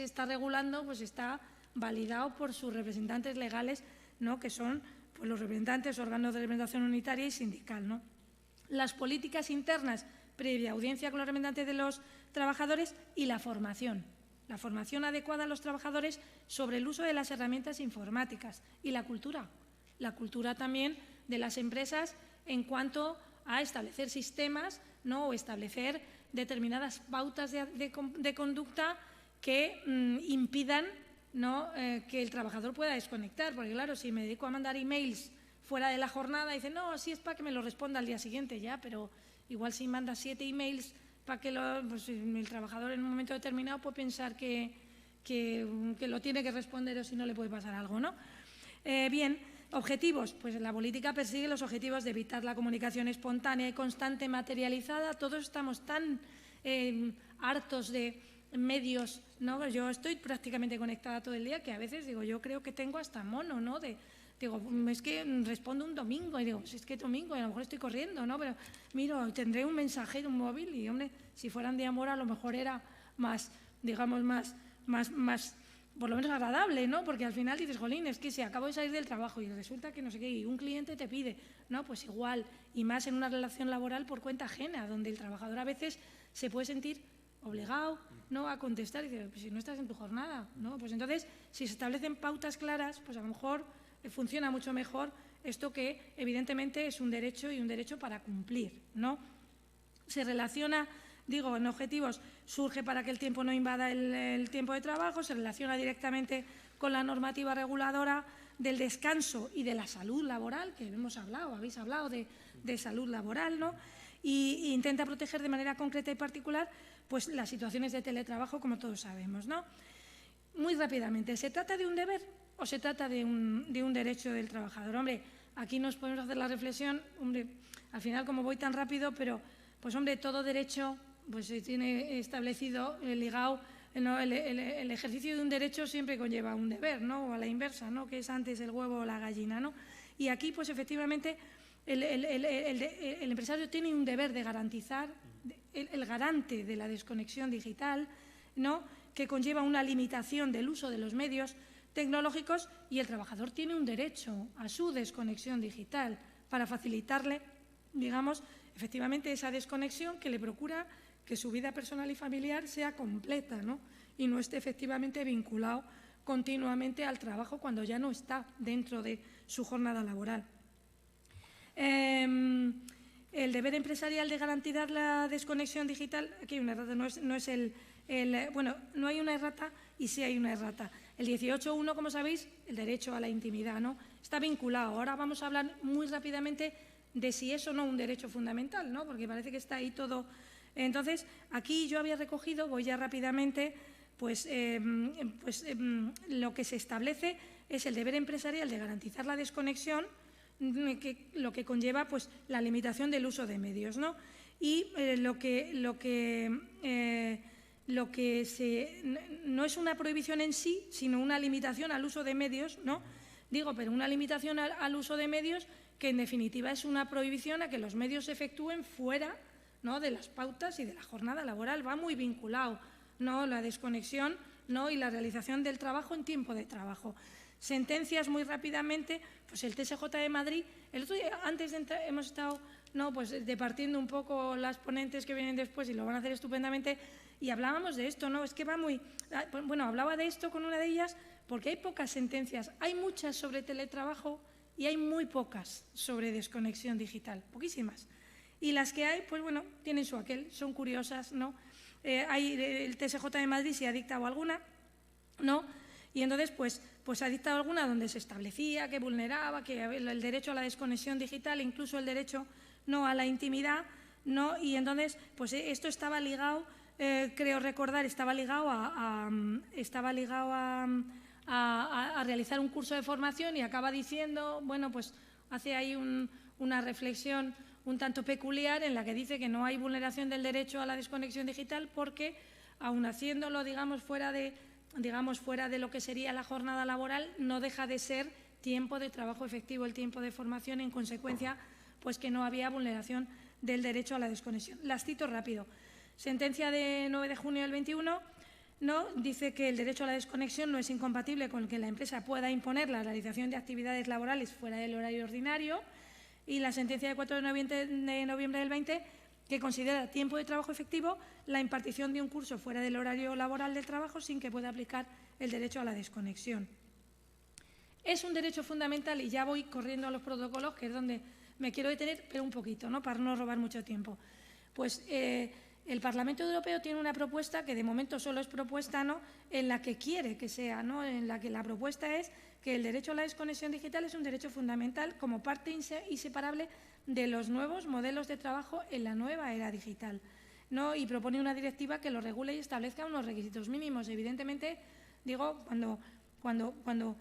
está regulando, pues está validado por sus representantes legales, ¿no?, que son, pues, los representantes, órganos de representación unitaria y sindical, ¿no? Las políticas internas previa audiencia con los representantes de los trabajadores y la formación adecuada a los trabajadores sobre el uso de las herramientas informáticas y la cultura también de las empresas en cuanto a establecer sistemas, ¿no?, o establecer determinadas pautas de conducta que impidan, ¿no?, que el trabajador pueda desconectar. Porque claro, si me dedico a mandar emails fuera de la jornada, dicen, no, así es para que me lo responda al día siguiente, ya, pero igual si manda 7 emails para que pues el trabajador en un momento determinado puede pensar que lo tiene que responder o si no le puede pasar algo, ¿no? Bien, objetivos. Pues la política persigue los objetivos de evitar la comunicación espontánea y constante materializada. Todos estamos tan hartos de medios, ¿no? Yo estoy prácticamente conectada todo el día que a veces digo, yo creo que tengo hasta mono, ¿no? Digo, es que respondo un domingo y digo, pues es que domingo y a lo mejor estoy corriendo, ¿no? Pero miro, tendré un mensajero, un móvil y, hombre, si fuera un día amor a lo mejor era más, digamos, más, por lo menos agradable, ¿no? Porque al final dices, jolín, es que si acabo de salir del trabajo y resulta que no sé qué, y un cliente te pide, no, pues igual, y más en una relación laboral por cuenta ajena, donde el trabajador a veces se puede sentir obligado, ¿no?, a contestar y dice, pues si no estás en tu jornada, ¿no? Pues entonces, si se establecen pautas claras, pues a lo mejor funciona mucho mejor esto que evidentemente es un derecho y un derecho para cumplir, ¿no? Se relaciona, digo, en objetivos, surge para que el tiempo no invada el tiempo de trabajo, se relaciona directamente con la normativa reguladora del descanso y de la salud laboral, que habéis hablado de salud laboral, ¿no? Y intenta proteger de manera concreta y particular pues las situaciones de teletrabajo, como todos sabemos, ¿no? Muy rápidamente, ¿se trata de un deber o se trata de un derecho del trabajador? Hombre, aquí nos podemos hacer la reflexión, hombre, al final como voy tan rápido, pero pues hombre, todo derecho pues se tiene establecido, ligado, ¿no? El ejercicio de un derecho siempre conlleva un deber, ¿no? O a la inversa, ¿no?, que es antes el huevo o la gallina, ¿no? Y aquí pues efectivamente el empresario tiene un deber de garantizar, el garante de la desconexión digital, ¿no?, que conlleva una limitación del uso de los medios tecnológicos, y el trabajador tiene un derecho a su desconexión digital para facilitarle, digamos, efectivamente esa desconexión que le procura que su vida personal y familiar sea completa, ¿no?, y no esté efectivamente vinculado continuamente al trabajo cuando ya no está dentro de su jornada laboral. El deber empresarial de garantizar la desconexión digital, aquí hay una errata, bueno, no hay una errata y sí hay una errata. El 18.1, como sabéis, el derecho a la intimidad, ¿no?, está vinculado. Ahora vamos a hablar muy rápidamente de si es o no un derecho fundamental, ¿no?, porque parece que está ahí todo. Entonces, aquí yo había recogido, voy ya rápidamente, lo que se establece es el deber empresarial de garantizar la desconexión, lo que conlleva pues la limitación del uso de medios, ¿no? Y no es una prohibición en sí, sino una limitación al uso de medios, ¿no? Digo, pero una limitación al uso de medios que en definitiva es una prohibición a que los medios se efectúen fuera, ¿no?, de las pautas y de la jornada laboral. Va muy vinculado, ¿no?, la desconexión, ¿no?, y la realización del trabajo en tiempo de trabajo. Sentencias muy rápidamente, pues el TSJ de Madrid, el otro día, antes de entrar, hemos estado, ¿no?, pues departiendo un poco las ponentes que vienen después y lo van a hacer estupendamente, y hablábamos de esto, ¿no? Es que va muy, bueno, hablaba de esto con una de ellas porque hay pocas sentencias, hay muchas sobre teletrabajo y hay muy pocas sobre desconexión digital, poquísimas. Y las que hay, pues bueno, tienen su aquel, son curiosas, ¿no? El TSJ de Madrid sí ha dictado alguna, ¿no? Y entonces, pues ha dictado alguna donde se establecía que vulneraba que el derecho a la desconexión digital, incluso el derecho, ¿no?, a la intimidad, ¿no? Y entonces, pues esto estaba ligado, creo recordar, estaba ligado a realizar un curso de formación, y acaba diciendo, bueno, pues hace ahí una reflexión un tanto peculiar en la que dice que no hay vulneración del derecho a la desconexión digital porque, aun haciéndolo, digamos, fuera de lo que sería la jornada laboral, no deja de ser tiempo de trabajo efectivo, el tiempo de formación, en consecuencia, pues que no había vulneración del derecho a la desconexión. Las cito rápido. Sentencia de 9 de junio del 21, ¿no?, dice que el derecho a la desconexión no es incompatible con que la empresa pueda imponer la realización de actividades laborales fuera del horario ordinario, y la sentencia de 4 de noviembre del 20 que considera tiempo de trabajo efectivo la impartición de un curso fuera del horario laboral del trabajo sin que pueda aplicar el derecho a la desconexión. Es un derecho fundamental, y ya voy corriendo a los protocolos, que es donde me quiero detener, pero un poquito, ¿no?, para no robar mucho tiempo. Pues el Parlamento Europeo tiene una propuesta que de momento solo es propuesta, ¿no?, en la que quiere que sea, ¿no?, en la que la propuesta es que el derecho a la desconexión digital es un derecho fundamental como parte inseparable de los nuevos modelos de trabajo en la nueva era digital, ¿no? Y propone una directiva que lo regule y establezca unos requisitos mínimos. Evidentemente, digo, cuando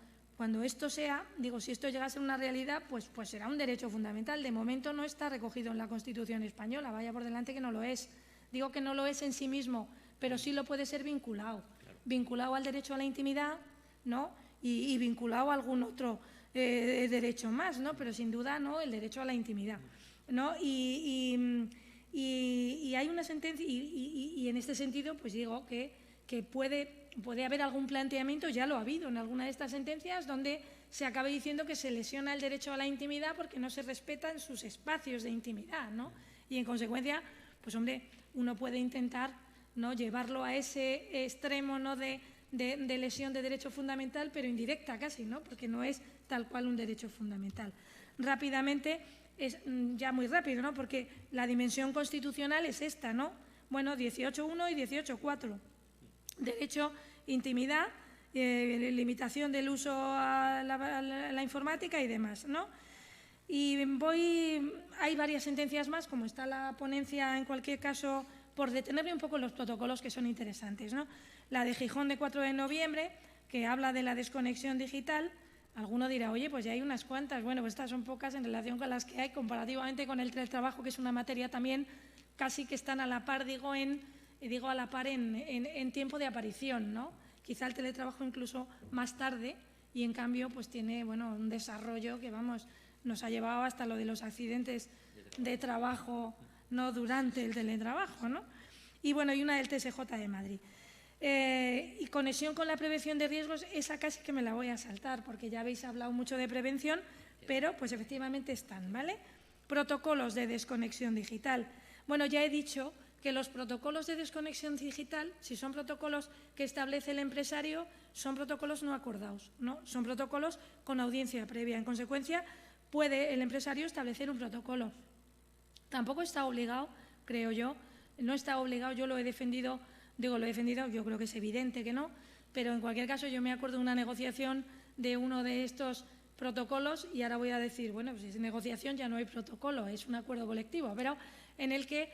esto sea, digo, si esto llega a ser una realidad, pues será un derecho fundamental. De momento no está recogido en la Constitución española, vaya por delante que no lo es. Digo que no lo es en sí mismo, pero sí lo puede ser vinculado. Vinculado al derecho a la intimidad, ¿no?, y vinculado a algún otro derecho más, ¿no?, pero sin duda, ¿no?, el derecho a la intimidad, ¿no? Y hay una sentencia, y en este sentido, pues digo que puede haber algún planteamiento, ya lo ha habido en alguna de estas sentencias, donde se acabe diciendo que se lesiona el derecho a la intimidad porque no se respetan sus espacios de intimidad, ¿no? Y en consecuencia, pues hombre, uno puede intentar, ¿no?, llevarlo a ese extremo, ¿no?, de lesión de derecho fundamental, pero indirecta casi, ¿no?, porque no es tal cual un derecho fundamental. Rápidamente, es ya muy rápido, ¿no?, porque la dimensión constitucional es esta, ¿no? Bueno, 18.1 y 18.4. Derecho, intimidad, limitación del uso a la informática y demás, ¿no? Y hay varias sentencias más, como está la ponencia, en cualquier caso, por detenerme un poco en los protocolos que son interesantes, ¿no? La de Gijón de 4 de noviembre, que habla de la desconexión digital. Alguno dirá, oye, pues ya hay unas cuantas. Bueno, pues estas son pocas en relación con las que hay, comparativamente con el teletrabajo, que es una materia también casi que están a la par, en tiempo de aparición, ¿no? Quizá el teletrabajo incluso más tarde, y en cambio pues tiene, bueno, un desarrollo que, vamos, nos ha llevado hasta lo de los accidentes de trabajo, no durante el teletrabajo, ¿no? Y bueno, y una del TSJ de Madrid. Y conexión con la prevención de riesgos, esa casi que me la voy a saltar, porque ya habéis hablado mucho de prevención, pero pues efectivamente están, ¿vale? Protocolos de desconexión digital. Bueno, ya he dicho que los protocolos de desconexión digital, si son protocolos que establece el empresario, son protocolos no acordados, ¿no? Son protocolos con audiencia previa. En consecuencia, puede el empresario establecer un protocolo. Tampoco está obligado, creo yo, no está obligado, yo lo he defendido, yo creo que es evidente que no, pero en cualquier caso yo me acuerdo de una negociación de uno de estos protocolos, y ahora voy a decir, bueno, pues si es negociación ya no hay protocolo, es un acuerdo colectivo, pero en el que,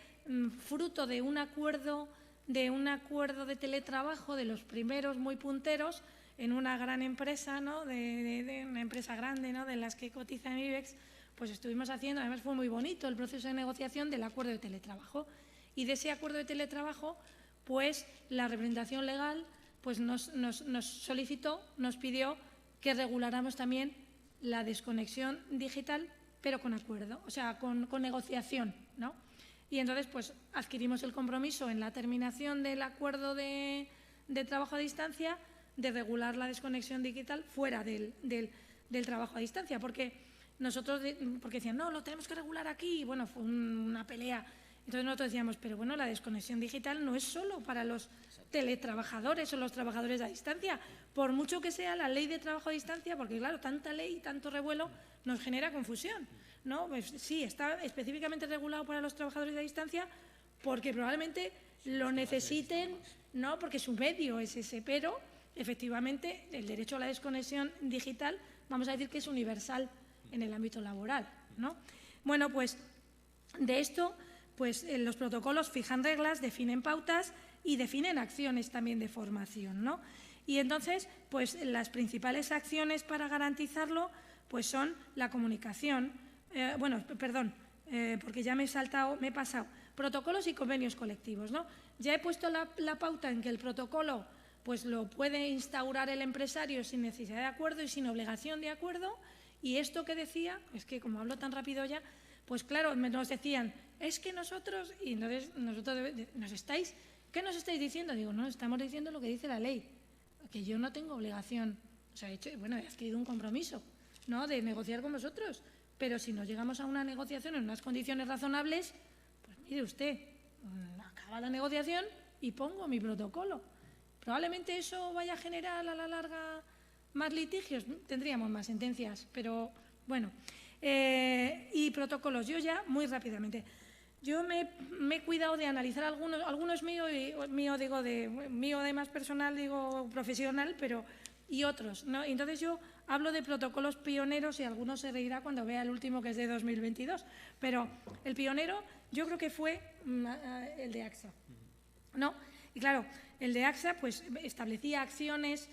fruto de un acuerdo de teletrabajo, de los primeros muy punteros, en una gran empresa, ¿no?, de una empresa grande, ¿no?, de las que cotiza en IBEX, pues estuvimos haciendo, además fue muy bonito el proceso de negociación del acuerdo de teletrabajo. Y de ese acuerdo de teletrabajo, pues la representación legal pues nos solicitó, nos pidió que reguláramos también la desconexión digital, pero con acuerdo, o sea, con negociación, ¿no? Y entonces pues adquirimos el compromiso en la terminación del acuerdo de trabajo a distancia de regular la desconexión digital fuera del trabajo a distancia, porque decían, no, lo tenemos que regular aquí, y bueno, fue una pelea. Entonces nosotros decíamos, pero bueno, la desconexión digital no es solo para los teletrabajadores o los trabajadores a distancia, por mucho que sea la ley de trabajo a distancia, porque claro, tanta ley y tanto revuelo nos genera confusión, ¿no? Pues sí, está específicamente regulado para los trabajadores a distancia porque probablemente lo necesiten, ¿no?, porque su medio es ese, pero efectivamente el derecho a la desconexión digital, vamos a decir que es universal en el ámbito laboral, ¿no? Bueno, pues de esto, pues los protocolos fijan reglas, definen pautas y definen acciones también de formación, ¿no? Y entonces, pues las principales acciones para garantizarlo pues son la comunicación, porque ya me he pasado, protocolos y convenios colectivos, ¿no? Ya he puesto la pauta en que el protocolo pues lo puede instaurar el empresario sin necesidad de acuerdo y sin obligación de acuerdo. Y esto que decía, es que como hablo tan rápido ya, pues claro, nos decían, es que nosotros, y entonces ¿qué nos estáis diciendo? Digo, no, estamos diciendo lo que dice la ley, que yo no tengo obligación, o sea, he adquirido un compromiso, ¿no?, de negociar con vosotros, pero si no llegamos a una negociación en unas condiciones razonables, pues mire usted, acaba la negociación y pongo mi protocolo. Probablemente eso vaya a generar a la larga más litigios, tendríamos más sentencias, pero bueno. Y protocolos, yo ya muy rápidamente. Yo me he cuidado de analizar algunos mío de más personal, digo profesional, pero y otros, ¿no? Entonces yo hablo de protocolos pioneros y algunos se reirá cuando vea el último, que es de 2022. Pero el pionero yo creo que fue el de AXA, ¿no? Y claro, el de AXA pues establecía acciones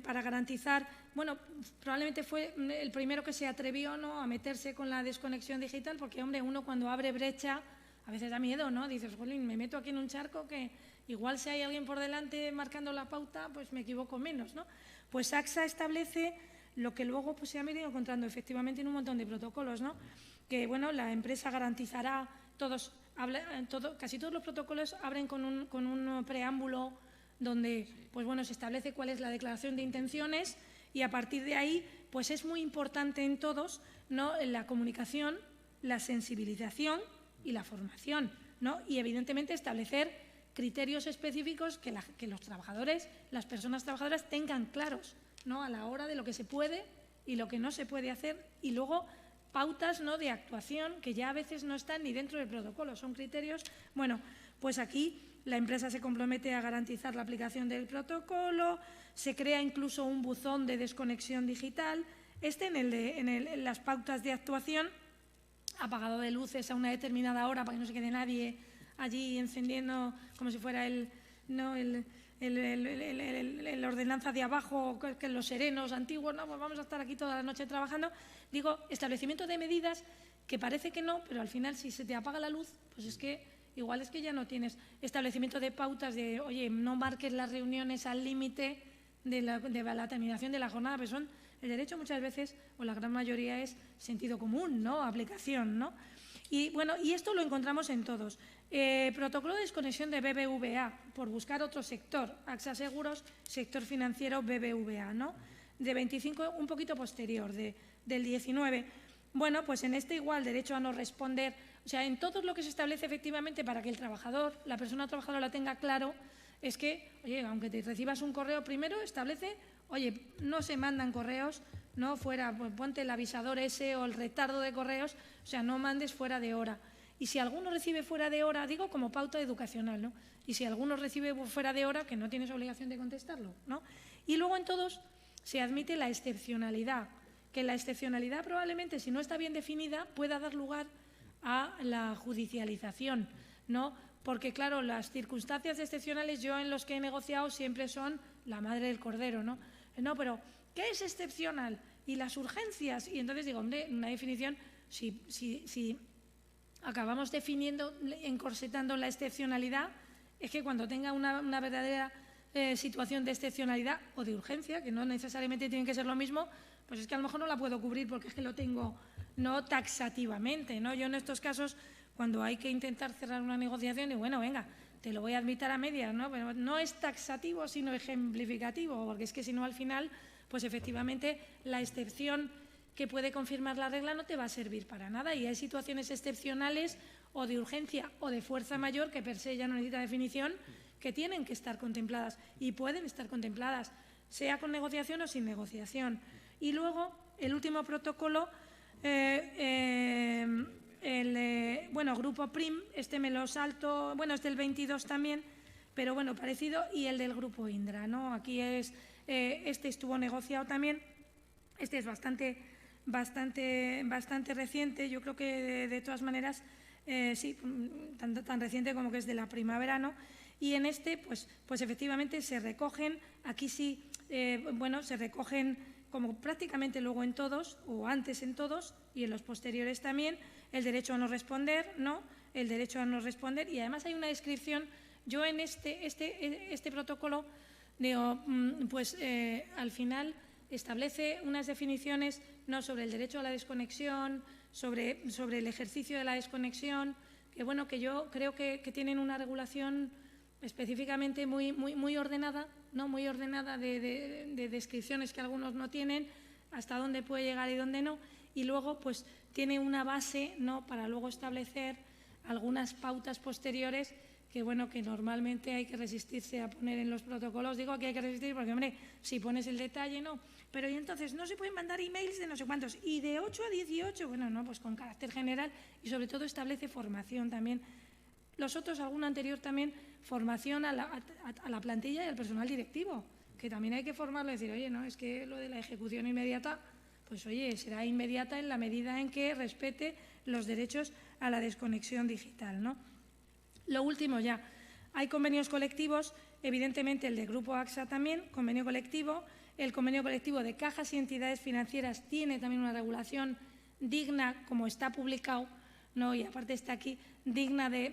para garantizar, bueno, probablemente fue el primero que se atrevió, ¿no?, a meterse con la desconexión digital, porque, hombre, uno cuando abre brecha a veces da miedo, ¿no? Dices, jolín, me meto aquí en un charco que igual si hay alguien por delante marcando la pauta, pues me equivoco menos, ¿no? Pues AXA establece lo que luego pues, se ha venido encontrando efectivamente en un montón de protocolos, ¿no? Que, bueno, la empresa garantizará casi todos los protocolos abren con un preámbulo donde pues, bueno, se establece cuál es la declaración de intenciones y a partir de ahí pues es muy importante en todos, ¿no?, la comunicación, la sensibilización y la formación, ¿no? Y evidentemente establecer criterios específicos que los trabajadores, las personas trabajadoras tengan claros, ¿no?, a la hora de lo que se puede y lo que no se puede hacer, y luego pautas, ¿no?, de actuación que ya a veces no están ni dentro del protocolo, son criterios. Bueno, pues aquí la empresa se compromete a garantizar la aplicación del protocolo, se crea incluso un buzón de desconexión digital. En las pautas de actuación, apagado de luces a una determinada hora para que no se quede nadie allí encendiendo como si fuera la ordenanza de abajo, que los serenos antiguos, no, pues vamos a estar aquí toda la noche trabajando. Digo, establecimiento de medidas que parece que no, pero al final si se te apaga la luz, pues es que igual es que ya no tienes. Establecimiento de pautas de, oye, no marques las reuniones al límite de la terminación de la jornada, pero el derecho muchas veces, o la gran mayoría, es sentido común, ¿no?, aplicación, ¿no? Y bueno, y esto lo encontramos en todos. Protocolo de desconexión de BBVA, por buscar otro sector, AXA Seguros, sector financiero BBVA, ¿no? De 25, un poquito posterior, del 19. Bueno, pues en este igual, derecho a no responder, o sea, en todo lo que se establece efectivamente para que el trabajador, la persona trabajadora lo tenga claro, es que, oye, aunque te recibas un correo primero, establece, oye, no se mandan correos, no fuera, pues ponte el avisador ese o el retardo de correos, o sea, no mandes fuera de hora. Y si alguno recibe fuera de hora, digo como pauta educacional, ¿no? Y si alguno recibe fuera de hora, que no tienes obligación de contestarlo, ¿no? Y luego en todos se admite la excepcionalidad, que la excepcionalidad probablemente, si no está bien definida, pueda dar lugar a la judicialización, ¿no? Porque, claro, las circunstancias excepcionales yo en los que he negociado siempre son la madre del cordero, ¿no? No, pero ¿qué es excepcional? Y las urgencias. Y entonces digo, hombre, una definición, si acabamos definiendo, encorsetando la excepcionalidad, es que cuando tenga una verdadera situación de excepcionalidad o de urgencia, que no necesariamente tienen que ser lo mismo, pues es que a lo mejor no la puedo cubrir porque es que lo tengo no taxativamente, ¿no? Yo en estos casos, cuando hay que intentar cerrar una negociación, digo, bueno, venga, te lo voy a admitir a medias, ¿no? Pero no es taxativo, sino ejemplificativo, porque es que si no, al final, pues efectivamente la excepción que puede confirmar la regla no te va a servir para nada, y hay situaciones excepcionales o de urgencia o de fuerza mayor que per se ya no necesita definición, que tienen que estar contempladas y pueden estar contempladas, sea con negociación o sin negociación. Y luego, el último protocolo, Grupo PRIM, este me lo salto, bueno, es del 22 también, pero bueno, parecido, y el del Grupo Indra, ¿no? Aquí este estuvo negociado también, este es bastante reciente, yo creo que de todas maneras, sí, tan reciente como que es de la primavera, ¿no? Y en este, pues efectivamente se recogen, aquí sí, se recogen como prácticamente luego en todos, o antes en todos, y en los posteriores también, el derecho a no responder, ¿no? El derecho a no responder, y además hay una descripción. Yo en este protocolo, digo, al final establece unas definiciones, ¿no?, sobre el derecho a la desconexión, sobre el ejercicio de la desconexión, que bueno, que yo creo que tienen una regulación específicamente muy ordenada, ¿no?, muy ordenada de descripciones que algunos no tienen, hasta dónde puede llegar y dónde no, y luego pues tiene una base, ¿no?, para luego establecer algunas pautas posteriores que, bueno, que normalmente hay que resistirse a poner en los protocolos. Digo que hay que resistir porque, hombre, si pones el detalle, no. Pero y entonces no se pueden mandar emails de no sé cuántos, y de 8 a 18, bueno, no, pues con carácter general, y sobre todo establece formación también. Los otros, alguno anterior también, formación a la plantilla y al personal directivo, que también hay que formarlo y decir, oye, no, es que lo de la ejecución inmediata, pues oye, será inmediata en la medida en que respete los derechos a la desconexión digital, ¿no? Lo último ya, hay convenios colectivos, evidentemente el de Grupo AXA también, convenio colectivo. El convenio colectivo de cajas y entidades financieras tiene también una regulación digna, como está publicado, ¿no? Y aparte está aquí, digna de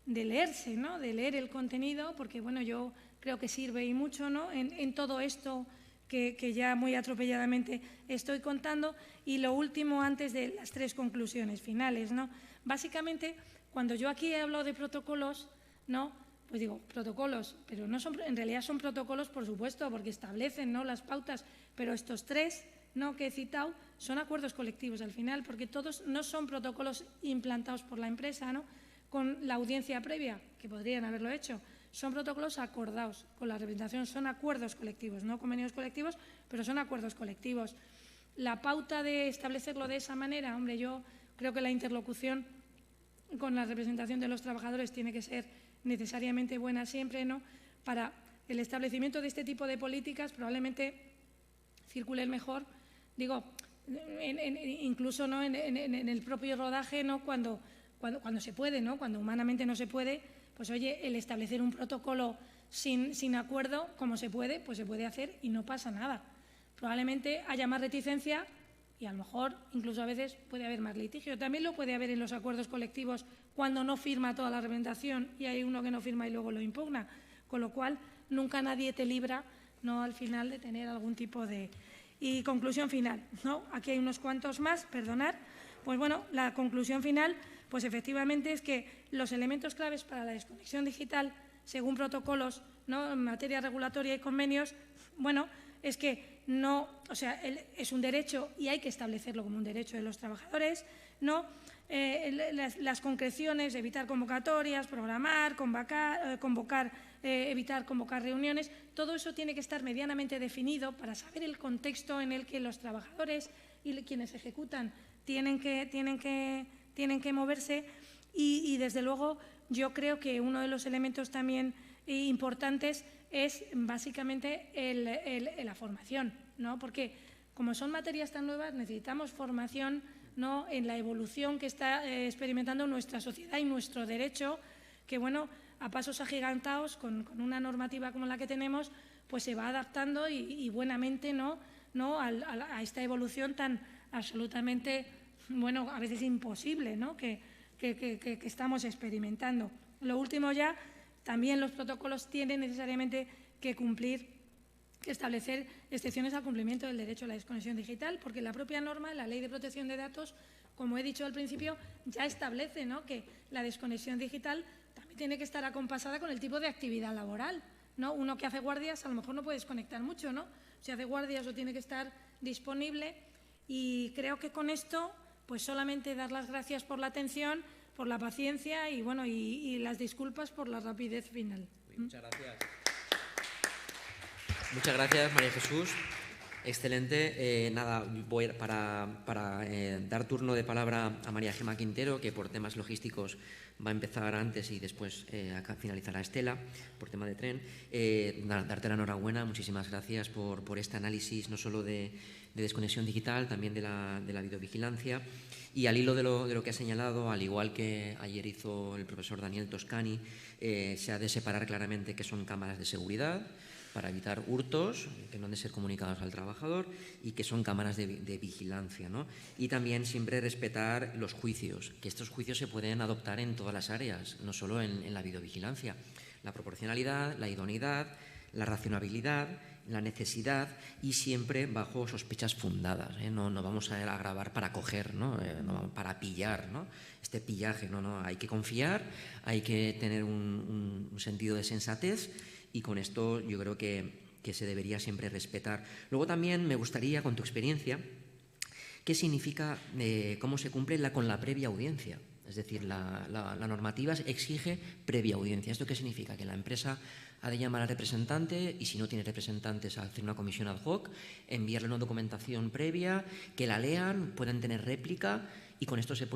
leerse, ¿no? De leer el contenido, porque bueno, yo creo que sirve y mucho, ¿no? En todo esto que ya muy atropelladamente estoy contando. Y lo último, antes de las 3 conclusiones finales, ¿no? Básicamente, cuando yo aquí he hablado de protocolos, ¿no? Pues digo, protocolos, pero no son, en realidad son protocolos, por supuesto, porque establecen, ¿no?, las pautas, pero estos 3, ¿no?, que he citado son acuerdos colectivos al final, porque todos no son protocolos implantados por la empresa, ¿no?, con la audiencia previa, que podrían haberlo hecho. Son protocolos acordados con la representación, son acuerdos colectivos, no convenios colectivos, pero son acuerdos colectivos. La pauta de establecerlo de esa manera, hombre, yo creo que la interlocución con la representación de los trabajadores tiene que ser necesariamente buena siempre, ¿no? Para el establecimiento de este tipo de políticas probablemente circule mejor, digo, incluso, ¿no?, en el propio rodaje, ¿no?, cuando se puede, ¿no?, cuando humanamente no se puede, pues oye, el establecer un protocolo sin acuerdo, como se puede, pues se puede hacer y no pasa nada. Probablemente haya más reticencia y a lo mejor incluso a veces puede haber más litigio. También lo puede haber en los acuerdos colectivos cuando no firma toda la representación y hay uno que no firma y luego lo impugna. Con lo cual, nunca nadie te libra, ¿no?, al final de tener algún tipo de... Y conclusión final, ¿no? Aquí hay unos cuantos más, perdonad. Pues bueno, la conclusión final, pues efectivamente es que los elementos claves para la desconexión digital, según protocolos, ¿no?, en materia regulatoria y convenios, bueno, es que no, o sea, es un derecho y hay que establecerlo como un derecho de los trabajadores, ¿no? Las concreciones, evitar convocatorias, programar, convocar, evitar convocar reuniones, todo eso tiene que estar medianamente definido para saber el contexto en el que los trabajadores y quienes ejecutan tienen que moverse y desde luego yo creo que uno de los elementos también importantes es básicamente la formación, ¿no? Porque como son materias tan nuevas necesitamos formación, ¿no?, en la evolución que está experimentando nuestra sociedad y nuestro derecho, que bueno, a pasos agigantados con una normativa como la que tenemos, pues se va adaptando y buenamente, ¿no?, a esta evolución tan absolutamente, bueno, a veces imposible, ¿no?, que estamos experimentando. Lo último ya, también los protocolos tienen necesariamente que establecer excepciones al cumplimiento del derecho a la desconexión digital, porque la propia norma, la Ley de Protección de Datos, como he dicho al principio, ya establece, ¿no?, que la desconexión digital también tiene que estar acompasada con el tipo de actividad laboral, ¿no? Uno que hace guardias a lo mejor no puede desconectar mucho, ¿no? Si hace guardias o tiene que estar disponible, y creo que con esto pues solamente dar las gracias por la atención, por la paciencia y bueno, y las disculpas por la rapidez final. Muchas gracias. Muchas gracias, María Jesús. Excelente. Nada, voy para dar turno de palabra a María Gemma Quintero, que por temas logísticos va a empezar antes y después finalizará Estela por tema de tren. Darte la enhorabuena, muchísimas gracias por este análisis, no solo de desconexión digital, también de la videovigilancia. Y al hilo de lo que ha señalado, al igual que ayer hizo el profesor Daniel Toscani, se ha de separar claramente qué son cámaras de seguridad, para evitar hurtos que no han de ser comunicados al trabajador y que son cámaras de vigilancia, ¿no? Y también siempre respetar los juicios, que estos juicios se pueden adoptar en todas las áreas, no solo en la videovigilancia. La proporcionalidad, la idoneidad, la racionalidad, la necesidad y siempre bajo sospechas fundadas, ¿eh? No vamos a grabar para coger, ¿no? No para pillar, ¿no? Este pillaje, no, hay que confiar, hay que tener un sentido de sensatez. Y con esto yo creo que se debería siempre respetar. Luego también me gustaría, con tu experiencia, ¿Qué significa, cómo se cumple con la previa audiencia? Es decir, la normativa exige previa audiencia. ¿Esto qué significa? Que la empresa ha de llamar al representante y, si no tiene representantes, hacer una comisión ad hoc, enviarle una documentación previa, que la lean, puedan tener réplica y con esto se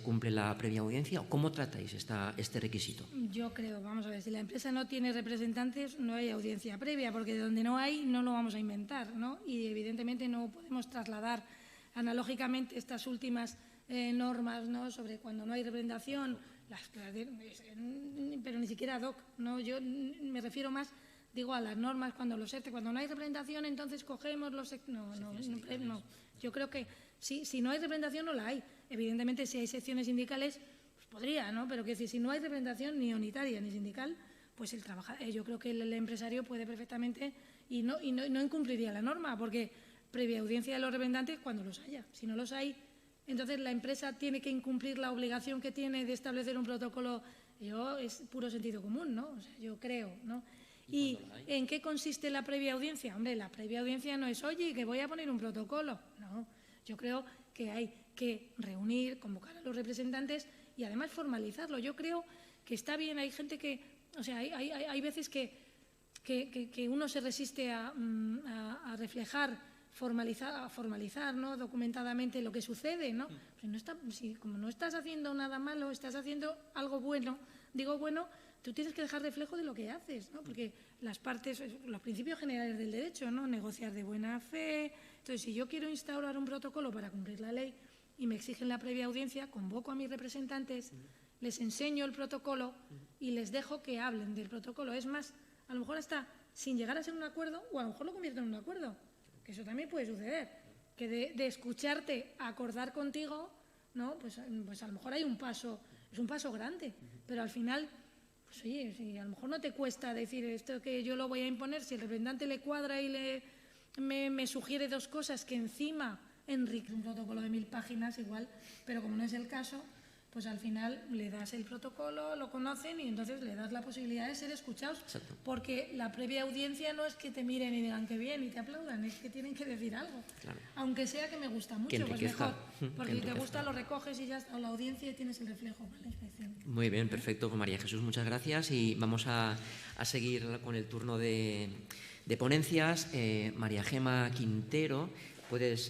cumple la previa audiencia. ¿Cómo tratáis este requisito? Yo creo, vamos a ver, si la empresa no tiene representantes no hay audiencia previa, porque donde no hay no lo vamos a inventar, ¿no? Y evidentemente no podemos trasladar analógicamente estas últimas normas, ¿no?, sobre cuando no hay representación, pero ni siquiera ad hoc, ¿no? Yo me refiero más, digo, a las normas cuando los ERTE, cuando no hay representación, entonces cogemos los... No. Yo creo que si no hay representación, no la hay. Evidentemente, si hay secciones sindicales, pues podría, ¿no? Pero que si no hay representación ni unitaria ni sindical, pues yo creo que el empresario puede perfectamente y no incumpliría la norma, porque previa audiencia de los representantes cuando los haya. Si no los hay, entonces la empresa tiene que incumplir la obligación que tiene de establecer un protocolo. Es puro sentido común, ¿no? O sea, yo creo, ¿no? ¿Y en qué consiste la previa audiencia? Hombre, la previa audiencia no es, oye, que voy a poner un protocolo. No, yo creo que hay que reunir, convocar a los representantes y además formalizarlo. Yo creo que está bien, hay gente que, o sea, hay veces que uno se resiste a reflejar, a formalizar, ¿no?, documentadamente lo que sucede, ¿no? Como no estás haciendo nada malo, estás haciendo algo bueno, tú tienes que dejar reflejo de lo que haces, ¿no? Porque las partes, los principios generales del derecho, ¿no?, negociar de buena fe. Entonces, si yo quiero instaurar un protocolo para cumplir la ley y me exigen la previa audiencia, convoco a mis representantes, les enseño el protocolo y les dejo que hablen del protocolo. Es más, a lo mejor hasta sin llegar a ser un acuerdo, o a lo mejor lo convierto en un acuerdo, que eso también puede suceder, que de escucharte a acordar contigo, ¿no?, pues a lo mejor hay un paso, es un paso grande, pero al final, pues oye, si a lo mejor no te cuesta decir esto que yo lo voy a imponer, si el representante le cuadra y me sugiere dos cosas que encima enriquece un protocolo de 1000 páginas igual, pero como no es el caso, pues al final le das el protocolo, lo conocen y entonces le das la posibilidad de ser escuchados. Exacto. Porque la previa audiencia no es que te miren y digan que bien y te aplaudan, es que tienen que decir algo. Claro. Aunque sea que me gusta mucho, pues mejor. Porque si te gusta lo recoges y ya está, o la audiencia y tienes el reflejo para la inspección. Muy bien, perfecto. Pues María Jesús, muchas gracias y vamos a seguir con el turno de ponencias. María Gema Quintero, puedes